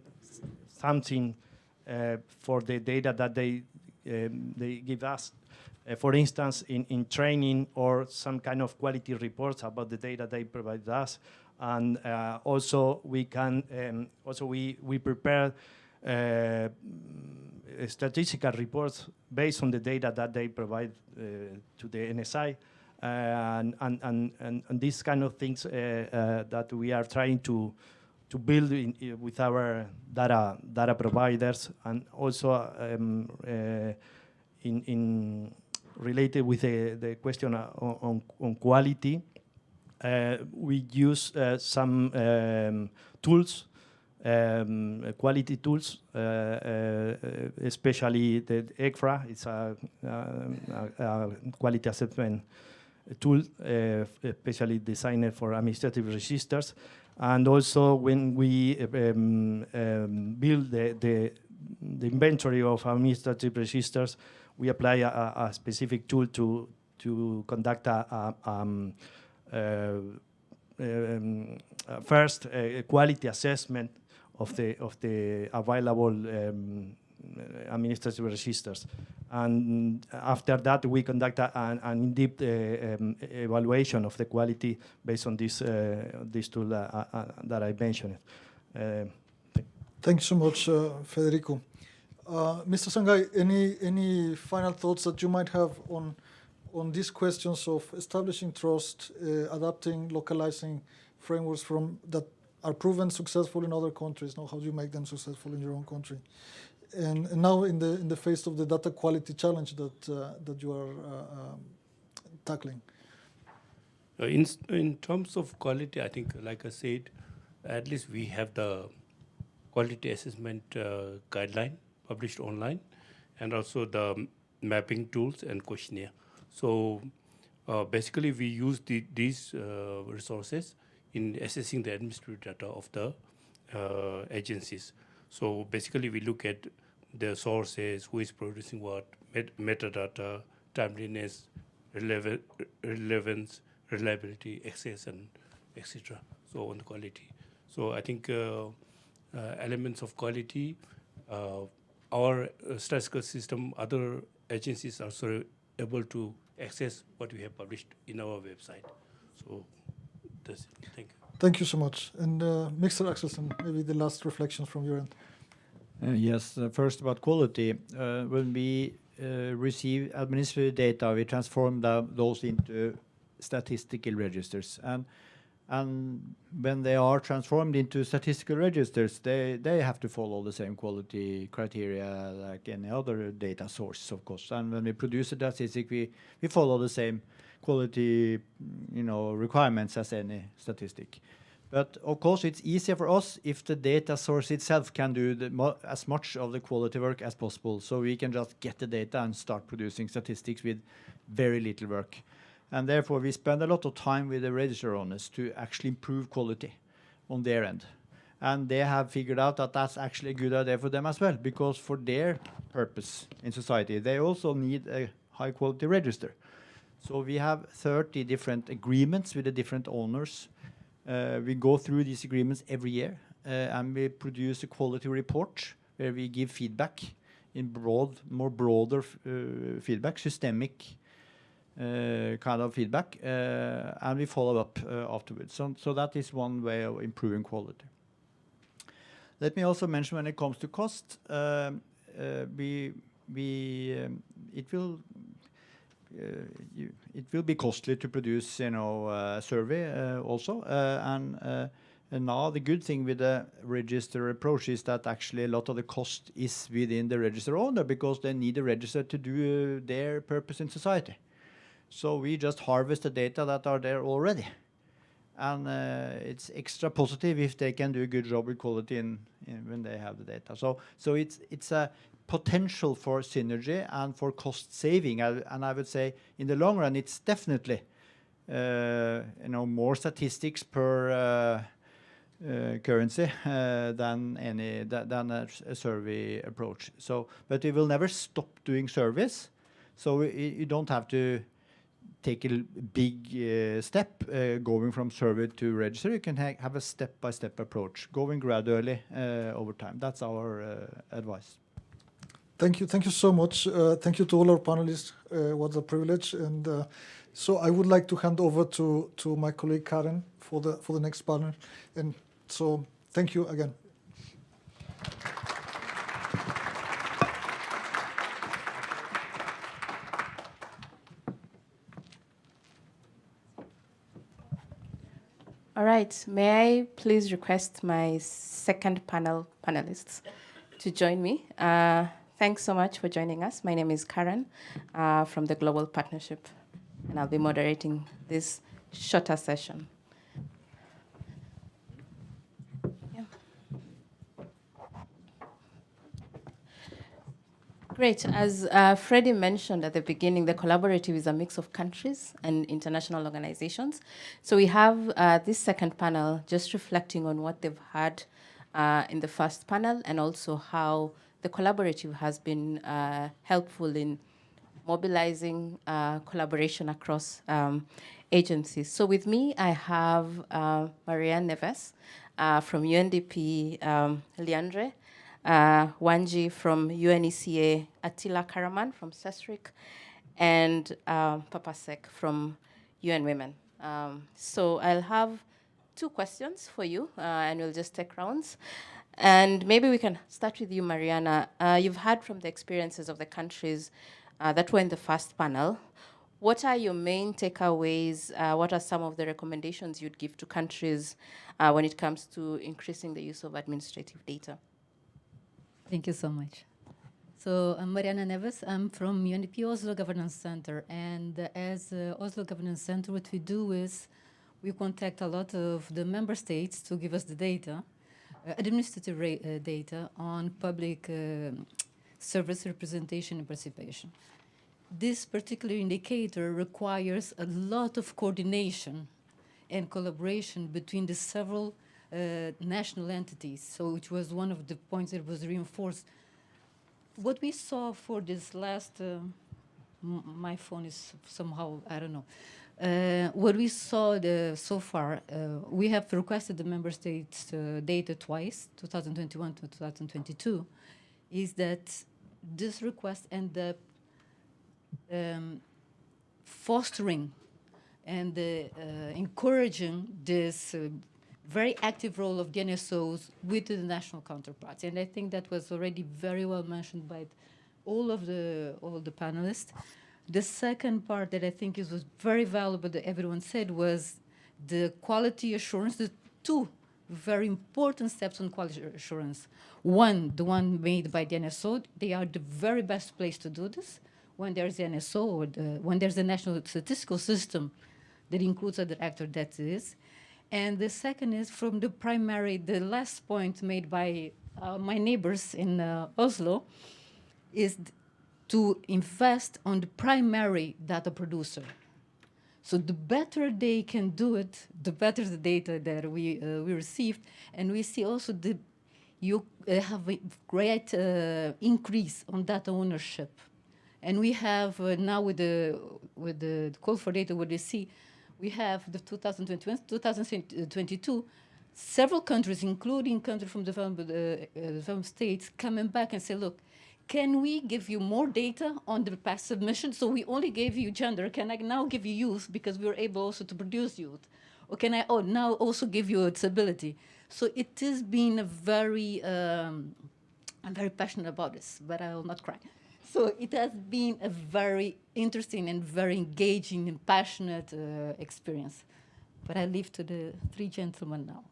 something for the data that they give us. For instance, in training or some kind of quality reports about the data they provide us, and also we can we prepare statistical reports based on the data that they provide to the NSI, and these kind of things that we are trying to build with our data providers, and also in related with the question on quality. We use some tools, quality tools, especially the ECFRA. It's a quality assessment tool, especially designed for administrative registers. And also when we build the inventory of administrative registers, we apply a specific tool to conduct first quality assessment of the available administrative registers, and after that we conduct an in-depth evaluation of the quality based on this tool that I mentioned. Thank you so much, Federico. Mr. Sangai, any final thoughts that you might have on these questions of establishing trust, adapting, localizing frameworks that are proven successful in other countries? Now, how do you make them successful in your own country? And now, in the face of the data quality challenge that you are tackling. In terms of quality, I think, like I said, at least we have the quality assessment guideline published online, and also the mapping tools and questionnaire. So basically, we use these resources in assessing the administrative data of the agencies. So basically, we look at the sources, who is producing what, metadata, timeliness, relevance, reliability, access, and etc. So on the quality. So I think elements of quality, our statistical system, other agencies are also able to access what we have published in our website. So that's it. Thank you. Thank you so much. And Mr. Axelsen, maybe the last reflections from your end. Yes, first about quality. When we receive administrative data, we transform those into statistical registers. And when they are transformed into statistical registers, they have to follow the same quality criteria like any other data source, of course. And when we produce a statistic, we follow the same quality, requirements as any statistic. But of course, it's easier for us if the data source itself can do as much of the quality work as possible. So we can just get the data and start producing statistics with very little work. And therefore, we spend a lot of time with the register owners to actually improve quality on their end. And they have figured out that that's actually a good idea for them as well, because for their purpose in society, they also need a high-quality register. So we have 30 different agreements with the different owners. We go through these agreements every year, and we produce a quality report where we give feedback in more broader feedback, systemic kind of feedback, and we follow up afterwards. So that is one way of improving quality. Let me also mention when it comes to cost, it will be costly to produce, a survey also, and now the good thing with the register approach is that actually a lot of the cost is within the register owner because they need a register to do their purpose in society. So we just harvest the data that are there already. And it's extra positive if they can do a good job with quality when they have the data. So it's a potential for synergy and for cost saving. And I would say in the long run, it's definitely more statistics per currency than a survey approach. But we will never stop doing surveys. So you don't have to take a big step going from survey to register. You can have a step-by-step approach, going gradually over time. That's our advice. Thank you so much. Thank you to all our panelists. What a privilege. And so I would like to hand over to my colleague Karen for the next panel. And so thank you again. All right, may I please request my second panelists to join me? Thanks so much for joining us. My name is Karen from the Global Partnership, and I'll be moderating this shorter session. Great. As Freddie mentioned at the beginning, the collaborative is a mix of countries and international organizations. So we have this second panel just reflecting on what they've had in the first panel, and also how the collaborative has been helpful in mobilizing collaboration across agencies. So with me, I have Marianne Neves from UNDP, Leandre Wanji from UNECA, Attila Karaman from CESRIC, and Papasek from UN Women. So I'll have 2 questions for you, and we'll just take rounds. And maybe we can start with you, Mariana. You've heard from the experiences of the countries that were in the first panel. What are your main takeaways? What are some of the recommendations you'd give to countries when it comes to increasing the use of administrative data? Thank you so much. So I'm Mariana Neves. I'm from UNDP Oslo Governance Center. And as Oslo Governance Center, what we do is we contact a lot of the member states to give us the data, administrative data on public service representation and participation. This particular indicator requires a lot of coordination and collaboration between the several national entities, so which was one of the points that was reinforced. What we saw for this last, my phone is somehow, I don't know. What we saw so far, we have requested the member states data twice, 2021 to 2022, is that this request ended up fostering and encouraging this very active role of the NSOs with the national counterparts. And I think that was already very well mentioned by all of the panelists. The second part that I think was very valuable that everyone said was the quality assurance, the 2 very important steps on quality assurance. One, the one made by the NSO, they are the very best place to do this. When there's the NSO or when there's the national statistical system that includes other actors, that is. And the second is from the primary, the last point made by my neighbors in Oslo, is to invest on the primary data producer. So the better they can do it, the better the data that we received. And we see also you have a great increase on data ownership. And we have now with the call for data, what they see, we have the 2021, 2022, several countries, including countries from developed states, coming back and say, look, can we give you more data on the past submission? So we only gave you gender. Can I now give you youth because we were able also to produce youth? Or can I now also give you disability? So it has been a very, I'm very passionate about this, but I will not cry. So it has been a very interesting and very engaging and passionate experience. But I leave to the 3 gentlemen now.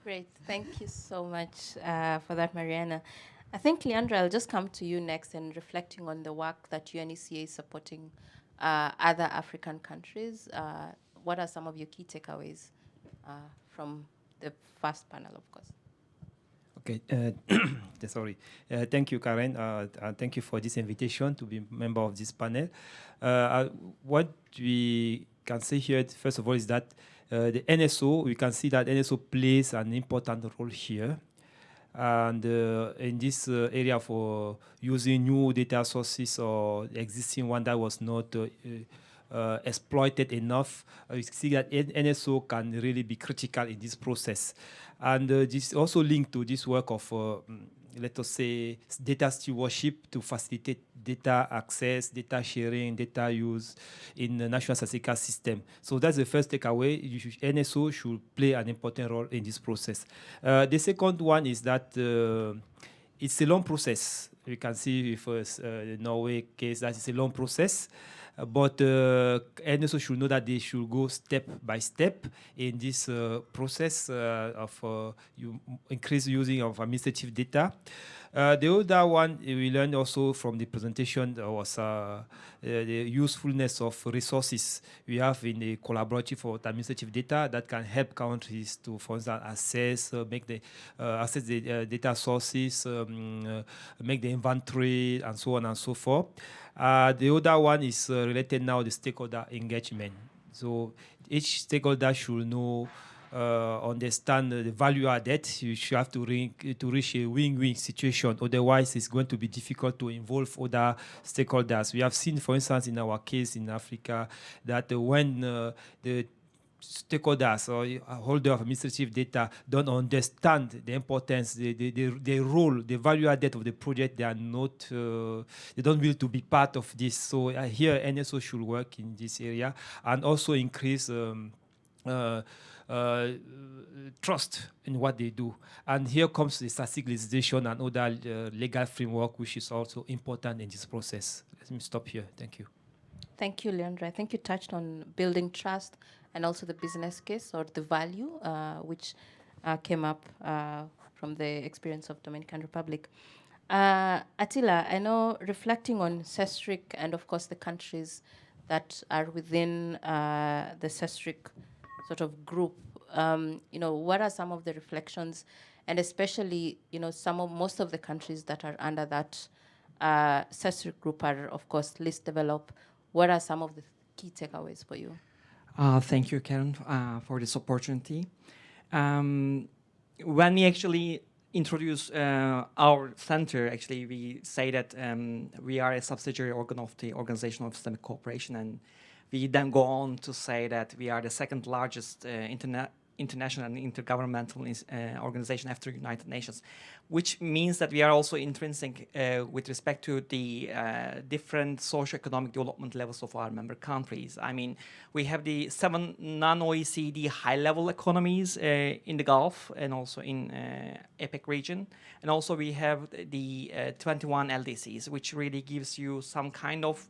Great. Thank you so much for that, Mariana. I think, Leandra, I'll just come to you next and reflecting on the work that UNECA is supporting other African countries. What are some of your key takeaways from the first panel, of course? Okay, sorry. Thank you, Karen. Thank you for this invitation to be a member of this panel. What we can say here, first of all, is that the NSO, we can see that NSO plays an important role here. And in this area for using new data sources or existing one that was not exploited enough, you see that NSO can really be critical in this process. And this also linked to this work of let us say, data stewardship to facilitate data access, data sharing, data use in the national statistical system. So that's the first takeaway. NSO should play an important role in this process. The second one is that it's a long process. You can see with the Norway case that it's a long process. But NSO should know that they should go step by step in this process of increased using of administrative data. The other one we learned also from the presentation was the usefulness of resources we have in the collaborative for administrative data that can help countries to, for instance, access the data sources, make the inventory, and so on and so forth. The other one is related now to stakeholder engagement. So each stakeholder should know, understand the value added. You should have to reach a win-win situation. Otherwise, it's going to be difficult to involve other stakeholders. We have seen, for instance, in our case in Africa, that when the stakeholders or holder of administrative data don't understand the importance, the role, the value added of the project, they are not, they don't will to be part of this. So here NSO should work in this area and also increase trust in what they do. And here comes the statisticalization and other legal framework, which is also important in this process. Let me stop here. Thank you. Thank you, Leandro. I think you touched on building trust and also the business case or the value, which came up from the experience of Dominican Republic. Attila, I know reflecting on CESTRIC and of course the countries that are within the CESTRIC sort of group, what are some of the reflections, and especially, most of the countries that are under that CESTRIC group are, of course, least developed. What are some of the key takeaways for you? Thank you, Karen, for this opportunity. When we actually introduce our center, actually, we say that we are a subsidiary organ of the Organization of Islamic Cooperation, and we then go on to say that we are the second largest international and intergovernmental organization after United Nations, which means that we are also intrinsic with respect to the different socioeconomic development levels of our member countries. I mean, we have the 7 non-OECD high-level economies in the Gulf and also in APEC region. And also we have the 21 LDCs, which really gives you some kind of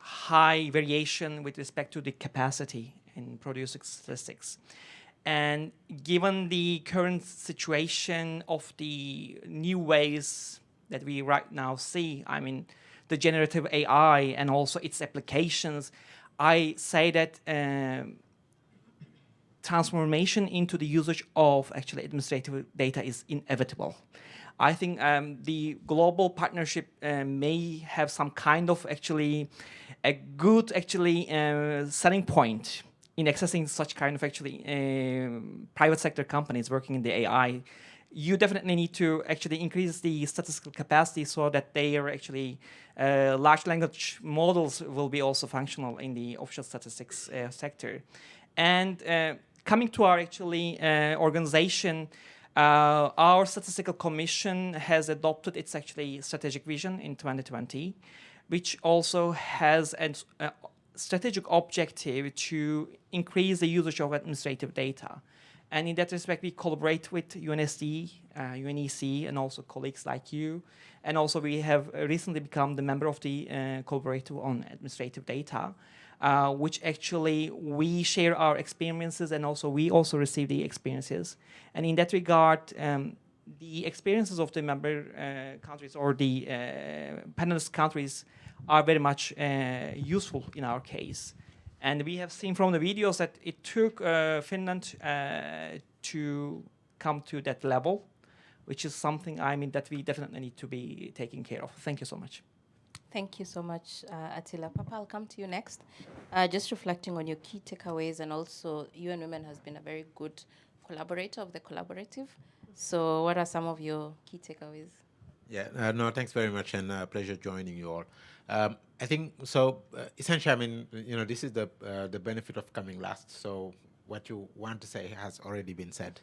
high variation with respect to the capacity in producing statistics. And given the current situation of the new ways that we right now see, I mean, the generative AI and also its applications, I say that transformation into the usage of actually administrative data is inevitable. I think the global partnership may have some kind of actually a good actually selling point in accessing such kind of actually private sector companies working in the AI. You definitely need to actually increase the statistical capacity so that they are actually large language models will be also functional in the official statistics sector. And coming to our actually organization, our statistical commission has adopted its actually strategic vision in 2020, which also has a strategic objective to increase the usage of administrative data. And in that respect, we collaborate with UNSC, UNEC, and also colleagues like you. And also we have recently become the member of the Collaborative on Administrative Data, which actually we share our experiences and also we also receive the experiences. And in that regard, the experiences of the member countries or the panelist countries are very much useful in our case. And we have seen from the videos that it took Finland to come to that level, which is something, I mean, that we definitely need to be taking care of. Thank you so much. Thank you so much, Attila. Papa, I'll come to you next. Just reflecting on your key takeaways, and also UN Women has been a very good collaborator of the collaborative. So what are some of your key takeaways? Yeah, no, thanks very much, and pleasure joining you all. I think so. Essentially, I mean, this is the benefit of coming last. So what you want to say has already been said.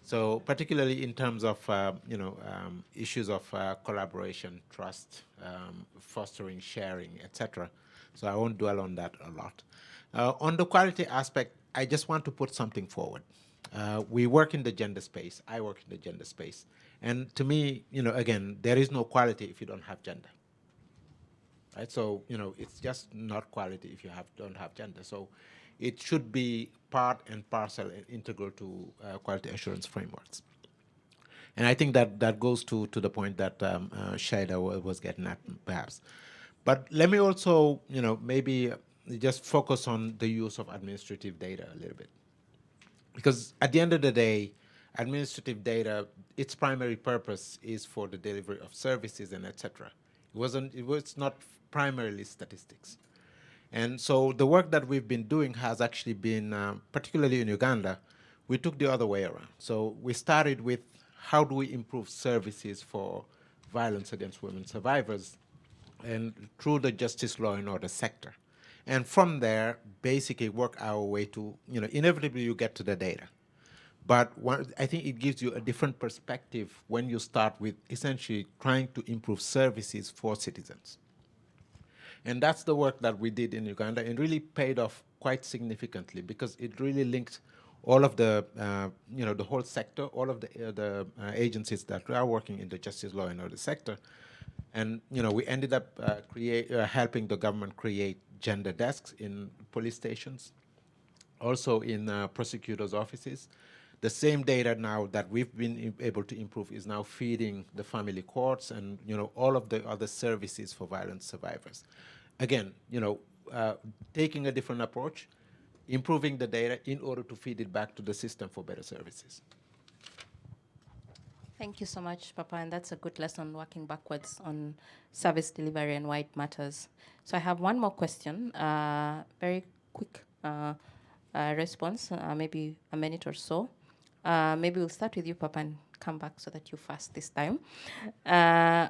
So particularly in terms of issues of collaboration, trust, fostering, sharing, etc. So I won't dwell on that a lot. On the quality aspect, I just want to put something forward. We work in the gender space. I work in the gender space, and to me, again, there is no quality if you don't have gender. Right? So, it's just not quality if you don't have gender. So it should be part and parcel and integral to quality assurance frameworks. And I think that goes to the point that Shaida was getting at, perhaps. But let me also, maybe just focus on the use of administrative data a little bit. Because at the end of the day, administrative data, its primary purpose is for the delivery of services and etc. It was not primarily statistics. And so the work that we've been doing has actually been, particularly in Uganda, we took the other way around. So we started with how do we improve services for violence against women survivors, and through the justice, law and order sector. And from there, basically work our way to, inevitably you get to the data. But I think it gives you a different perspective when you start with essentially trying to improve services for citizens. And that's the work that we did in Uganda, and really paid off quite significantly, because it really linked all of the, the whole sector, all of the agencies that are working in the justice, law and order sector. And we ended up helping the government create gender desks in police stations, also in prosecutors' offices. The same data now that we've been able to improve is now feeding the family courts and all of the other services for violence survivors. Again, taking a different approach, improving the data in order to feed it back to the system for better services. Thank you so much, Papa, and that's a good lesson working backwards on service delivery and why it matters. So I have one more question, very quick response, maybe a minute or so. Maybe we'll start with you, Papa, and come back so that you fast this time.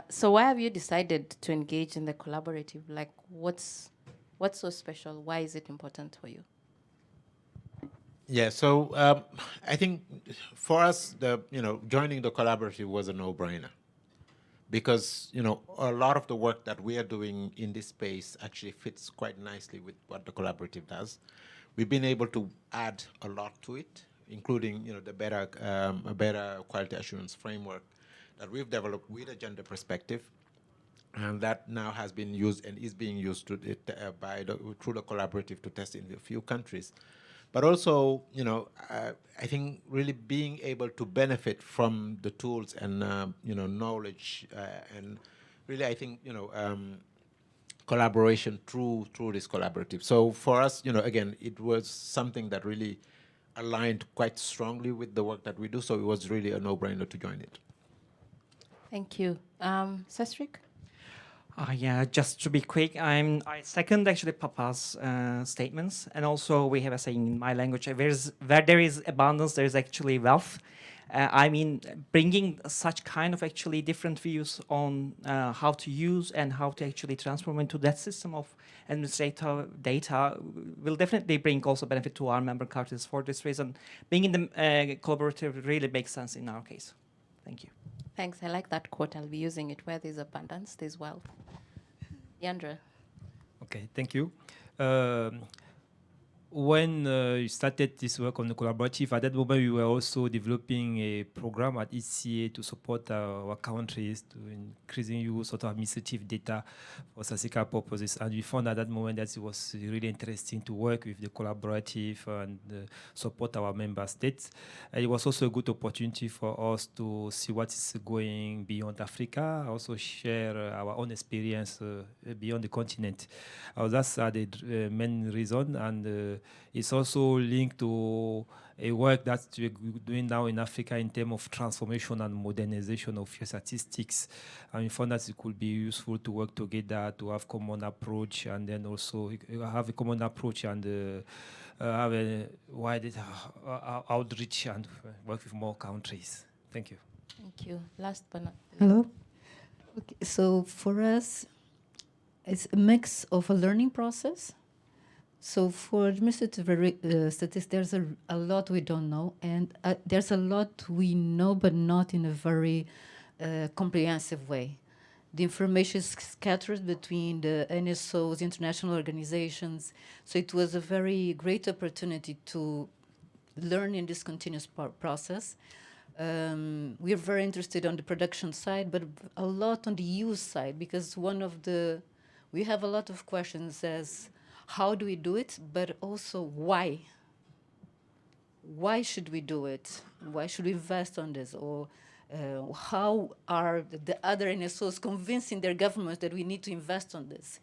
So why have you decided to engage in the collaborative? Like, what's so special? Why is it important for you? Yeah, so I think for us, joining the collaborative was a no-brainer, because a lot of the work that we are doing in this space actually fits quite nicely with what the collaborative does. We've been able to add a lot to it, including a better quality assurance framework that we've developed with a gender perspective, and that now has been used and is being used through the collaborative to test in a few countries. But also, I think really being able to benefit from the tools and knowledge, and really, I think collaboration through this collaborative. So for us, again, it was something that really aligned quite strongly with the work that we do. So it was really a no-brainer to join it. Thank you, Sestrik. Yeah, just to be quick, I second actually Papa's statements, and also we have a saying in my language: where there is abundance, there is actually wealth. I mean, bringing such kind of actually different views on how to use and how to actually transform into that system of administrative data will definitely bring also benefit to our member countries. For this reason, being in the collaborative really makes sense in our case. Thank you. Thanks. I like that quote. I'll be using it. Where there's abundance, there's wealth. Yandra. Okay, thank you. When you started this work on the collaborative, at that moment we were also developing a program at ECA to support our countries to increasing use of administrative data for statistical purposes. And we found at that moment that it was really interesting to work with the collaborative and support our member states. It was also a good opportunity for us to see what is going beyond Africa, also share our own experience beyond the continent. That's the main reason, and it's also linked to a work that we're doing now in Africa in terms of transformation and modernization of your statistics. And we found that it could be useful to work together, to have common approach, and then also have a common approach and have a wide outreach and work with more countries. Thank you. Thank you. Last but not Hello. Okay, so for us, it's a mix of a learning process. So for administrative statistics, there's a lot we don't know, and there's a lot we know, but not in a very comprehensive way. The information is scattered between the NSOs, international organizations, so it was a very great opportunity to learn in this continuous process. We are very interested on the production side, but a lot on the use side, because we have a lot of questions as how do we do it, but also why? Why should we do it? Why should we invest on this? Or how are the other NSOs convincing their governments that we need to invest on this?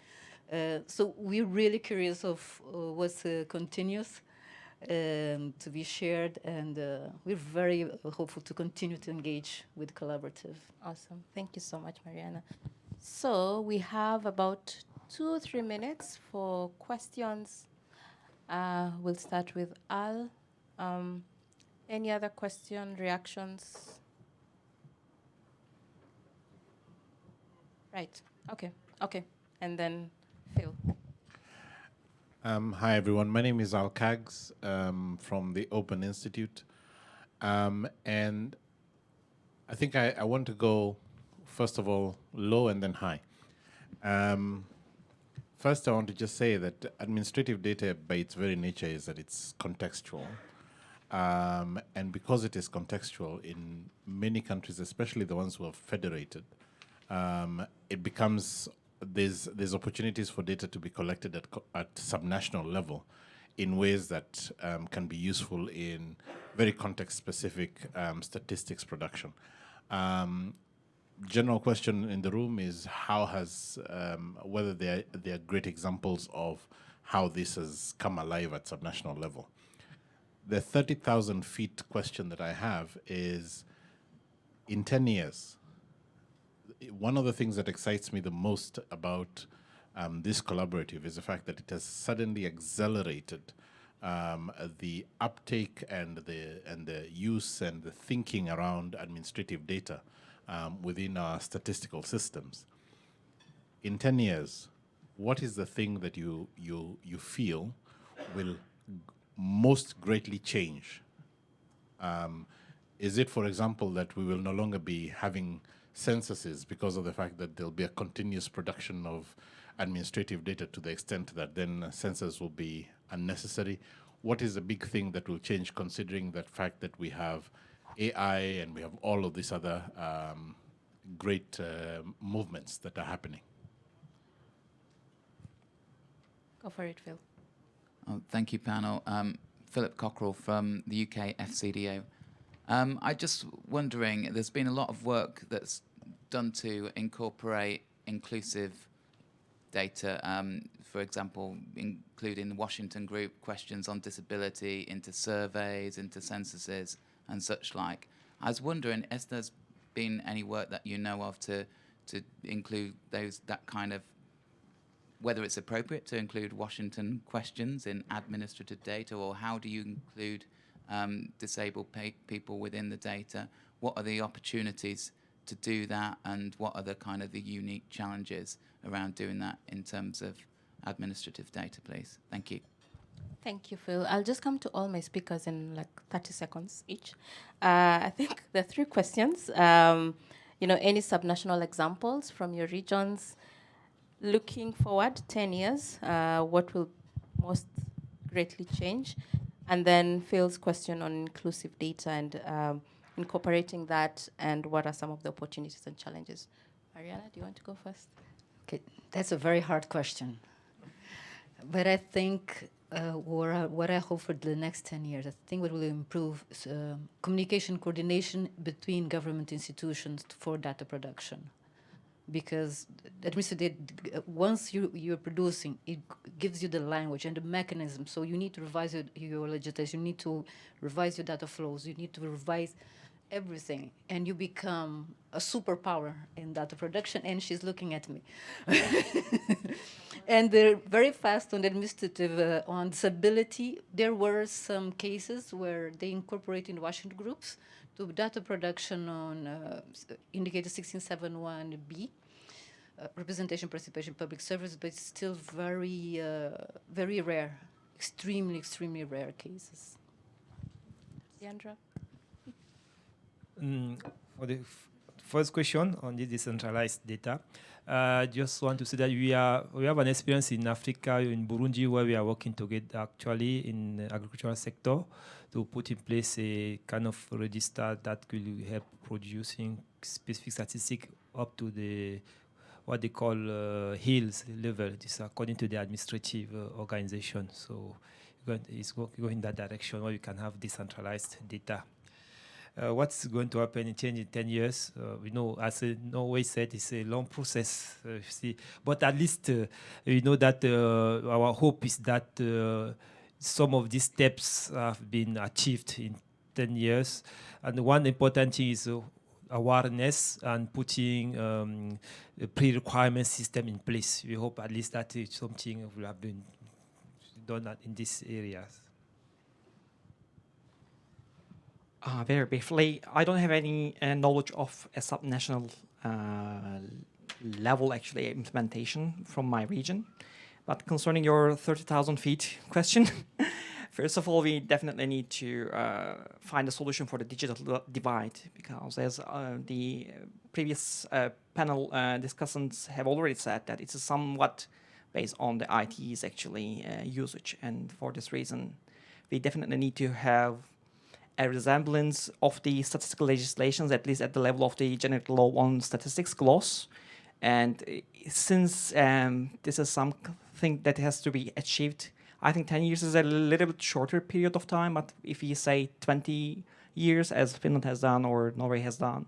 So we're really curious of what's continuous to be shared, and we're very hopeful to continue to engage with Collaborative. Awesome. Thank you so much, Mariana. So we have about 2-3 minutes for questions. We'll start with Al. Any other question, reactions? Right. Okay. And then Phil. Hi, everyone. My name is Al Kags from the Open Institute. And I think I want to go, first of all, low and then high. First, I want to just say that administrative data, by its very nature, is that it's contextual. And because it is contextual, in many countries, especially the ones who are federated, it becomes there's opportunities for data to be collected at subnational level in ways that can be useful in very context-specific statistics production. General question in the room is how has whether there are great examples of how this has come alive at subnational level. The 30,000 feet question that I have is, in 10 years, one of the things that excites me the most about this collaborative is the fact that it has suddenly accelerated the uptake and the use and the thinking around administrative data within our statistical systems. In 10 years, what is the thing that you feel will most greatly change? Is it, for example, that we will no longer be having censuses because of the fact that there'll be a continuous production of administrative data to the extent that then census will be unnecessary? What is the big thing that will change, considering that fact that we have AI and we have all of these other great movements that are happening? Go for it, Phil. Oh, thank you, panel. Philip Cockrell from the UK FCDO. I'm just wondering, there's been a lot of work that's done to incorporate inclusive data, for example, including the Washington Group questions on disability into surveys, into censuses and such like. I was wondering, has there been any work that you know of to include that kind of, whether it's appropriate to include Washington questions in administrative data, or how do you include disabled people within the data? What are the opportunities to do that, and what are the kind of the unique challenges around doing that in terms of administrative data, please? Thank you. Thank you, Phil. I'll just come to all my speakers in like 30 seconds each. I think there are 3 questions. Any subnational examples from your regions? Looking forward 10 years, what will most greatly change? And then Phil's question on inclusive data and incorporating that, and what are some of the opportunities and challenges? Mariana, do you want to go first? Okay, that's a very hard question. But I think what I hope for the next 10 years, I think what will improve is communication coordination between government institutions for data production. Because once you're producing, it gives you the language and the mechanism. So you need to revise your legislation, you need to revise your data flows, you need to revise everything, and you become a superpower in data production. And she's looking at me. And they're very fast on administrative, on disability. There were some cases where they incorporated Washington groups to data production on indicator 1671B. representation, participation, public service, but it's still very, very rare, extremely rare cases. Leandra? For the first question on the decentralized data, just want to say that we have an experience in Africa, in Burundi, where we are working together actually in the agricultural sector to put in place a kind of register that will help producing specific statistics up to the what they call hills level. This is according to the administrative organization. So it's going in that direction where you can have decentralized data. What's going to happen in 10 years? We know, as Norway said, it's a long process. See, but at least we know that our hope is that some of these steps have been achieved in 10 years. And one important thing is awareness and putting a pre-requirement system in place. We hope at least that something will have been done in these areas. Very briefly, I don't have any knowledge of a subnational level actually implementation from my region. But concerning your 30,000 feet question, first of all, we definitely need to find a solution for the digital divide, because as the previous panel discussants have already said, that it's somewhat based on the IT's actually usage. And for this reason, we definitely need to have a resemblance of the statistical legislations, at least at the level of the General Law on Statistics clause. And since this is something that has to be achieved, I think 10 years is a little bit shorter period of time, but if you say 20 years, as Finland has done or Norway has done,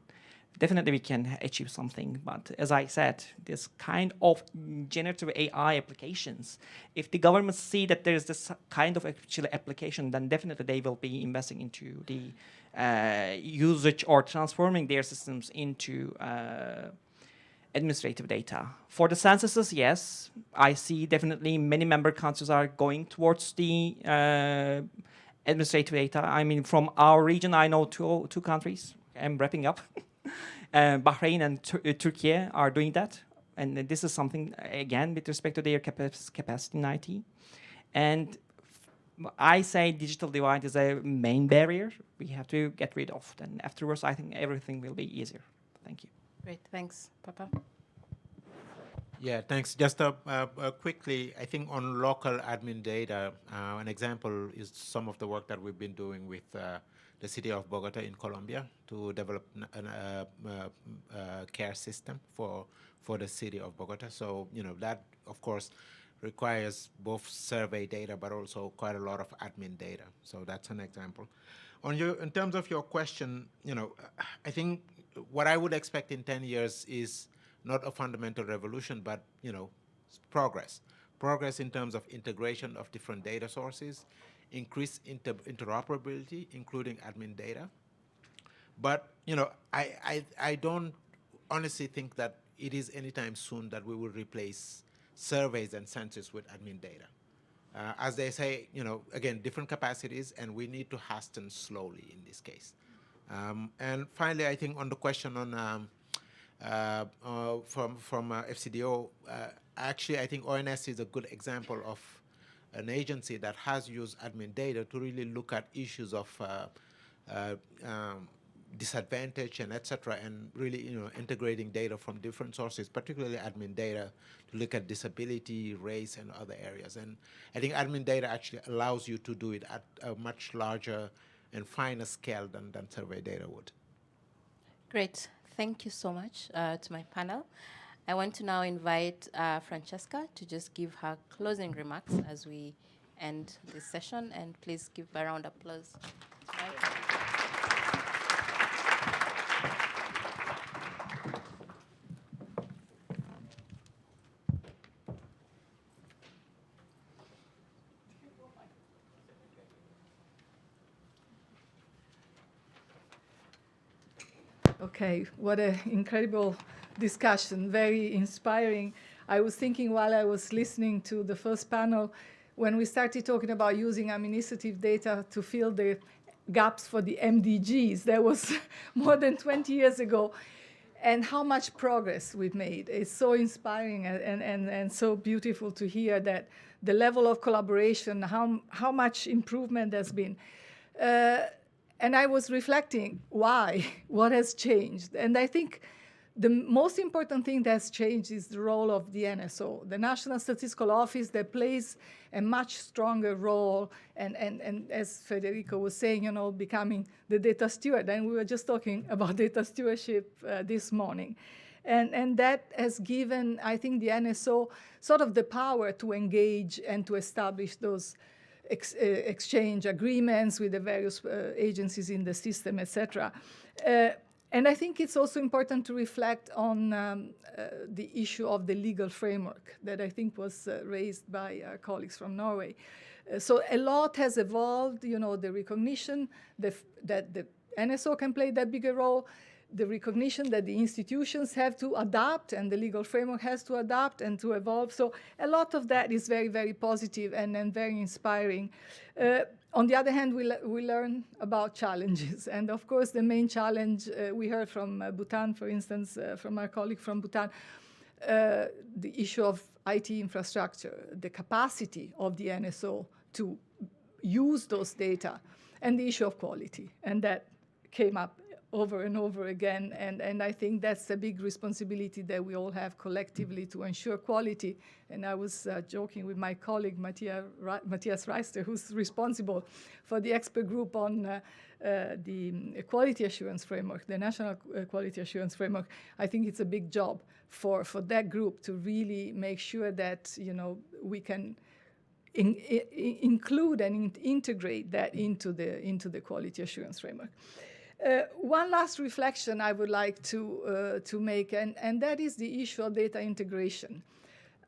definitely we can achieve something. But as I said, this kind of generative AI applications, if the governments see that there's this kind of actual application, then definitely they will be investing into the usage or transforming their systems into administrative data. For the censuses, yes, I see definitely many member countries are going towards the administrative data. I mean, from our region, I know two countries. I'm wrapping up. Bahrain and Turkey are doing that. And this is something, again, with respect to their capacity in IT. And I say digital divide is a main barrier we have to get rid of. Then afterwards, I think everything will be easier. Thank you. Great, thanks. Papa? Yeah, thanks. Just quickly, I think on local admin data, an example is some of the work that we've been doing with the city of Bogota in Colombia to develop a care system for the city of Bogota. So, that, of course, requires both survey data, but also quite a lot of admin data. So that's an example. In terms of your question, I think what I would expect in 10 years is not a fundamental revolution, but, progress. Progress in terms of integration of different data sources, increased interoperability, including admin data. But, I don't honestly think that it is anytime soon that we will replace surveys and census with admin data. As they say, again, different capacities, and we need to hasten slowly in this case. And finally, I think on the question on from FCDO, actually, I think ONS is a good example of an agency that has used admin data to really look at issues of disadvantage and etc., and really integrating data from different sources, particularly admin data, to look at disability, race, and other areas. And I think admin data actually allows you to do it at a much larger and finer scale than survey data would. Great. Thank you so much to my panel. I want to now invite Francesca to just give her closing remarks as we end this session, and please give a round of applause. Okay, what an incredible discussion, very inspiring. I was thinking while I was listening to the first panel, when we started talking about using administrative data to fill the gaps for the MDGs, that was more than 20 years ago. and how much progress we've made. It's so inspiring and so beautiful to hear that the level of collaboration, how much improvement there's been. And I was reflecting, why? What has changed? And I think the most important thing that's changed is the role of the NSO, the National Statistical Office, that plays a much stronger role, and as Federico was saying, you know, becoming the data steward. And we were just talking about data stewardship this morning. And that has given, I think, the NSO sort of the power to engage and to establish those exchange agreements with the various agencies in the system, etc. And I think it's also important to reflect on the issue of the legal framework that I think was raised by our colleagues from Norway. So a lot has evolved, you know, the recognition that the NSO can play that bigger role, the recognition that the institutions have to adapt and the legal framework has to adapt and to evolve. So a lot of that is very, very positive and very inspiring. On the other hand, we learn about challenges. And of course, the main challenge we heard from Bhutan, for instance, from our colleague from Bhutan, the issue of IT infrastructure, the capacity of the NSO to use those data, and the issue of quality. And that came up over and over again, and I think that's a big responsibility that we all have collectively to ensure quality. And I was joking with my colleague, Matthias Reister, who's responsible for the expert group on the quality assurance framework, the national quality assurance framework. I think it's a big job for that group to really make sure that, you know, we can include and integrate that into the quality assurance framework. One last reflection I would like to make, and that is the issue of data integration.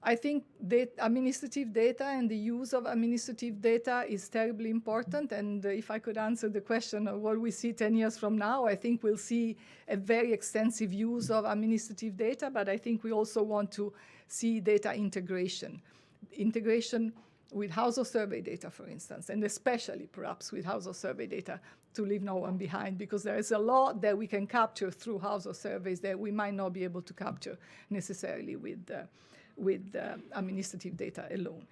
I think that administrative data and the use of administrative data is terribly important, and if I could answer the question of what we see 10 years from now, I think we'll see a very extensive use of administrative data, but I think we also want to see data integration. Integration with household survey data, for instance, and especially perhaps with household survey data, to leave no one behind, because there is a lot that we can capture through household surveys that we might not be able to capture necessarily with administrative data alone.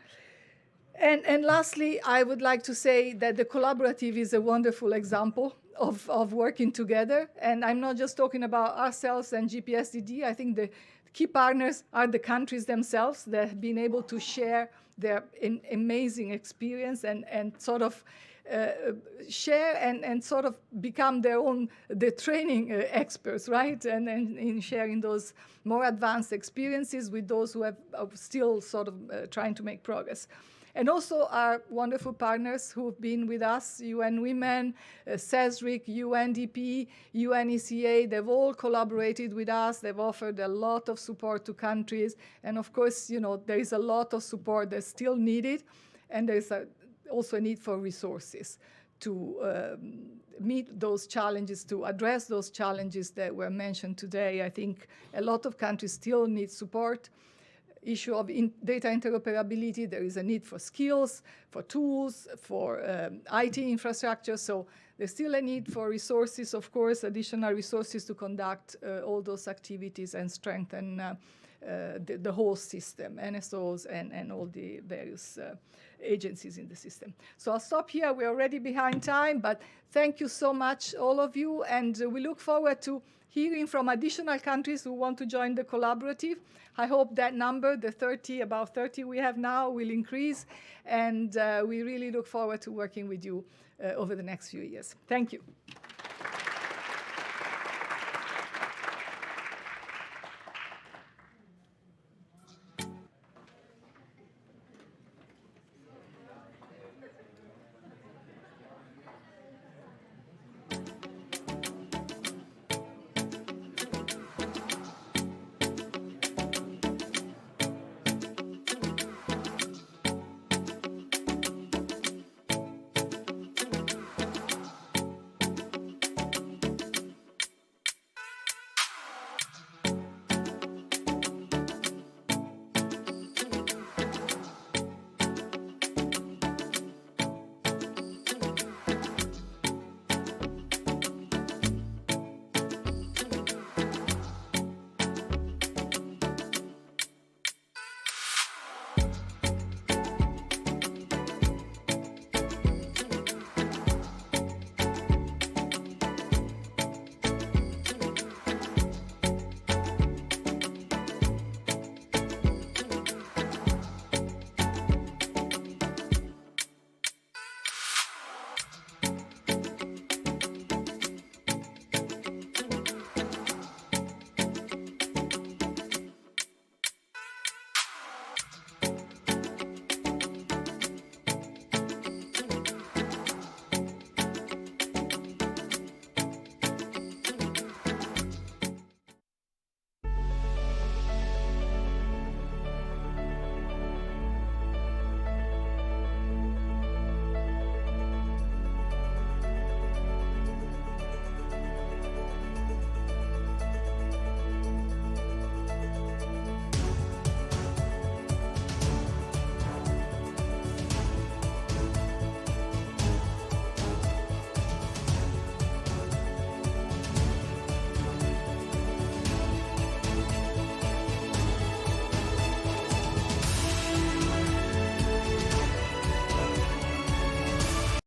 And lastly, I would like to say that the collaborative is a wonderful example of working together. And I'm not just talking about ourselves and GPSDD. I think the key partners are the countries themselves that have been able to share their amazing experience and sort of share and sort of become the training experts, right? And in sharing those more advanced experiences with those who are still sort of trying to make progress. And also our wonderful partners who've been with us, UN Women, CESRIC, UNDP, UNECA, they've all collaborated with us. They've offered a lot of support to countries. And of course, you know, there is a lot of support that's still needed. And there's also a need for resources to meet those challenges, to address those challenges that were mentioned today. I think a lot of countries still need support. Issue of data interoperability, there is a need for skills, for tools, for IT infrastructure. So there's still a need for resources, of course, additional resources to conduct all those activities and strengthen the whole system, NSOs and all the various agencies in the system. So I'll stop here. We're already behind time, but thank you so much, all of you. And we look forward to hearing from additional countries who want to join the collaborative. I hope that number, about 30 we have now, will increase. And we really look forward to working with you over the next few years. Thank you.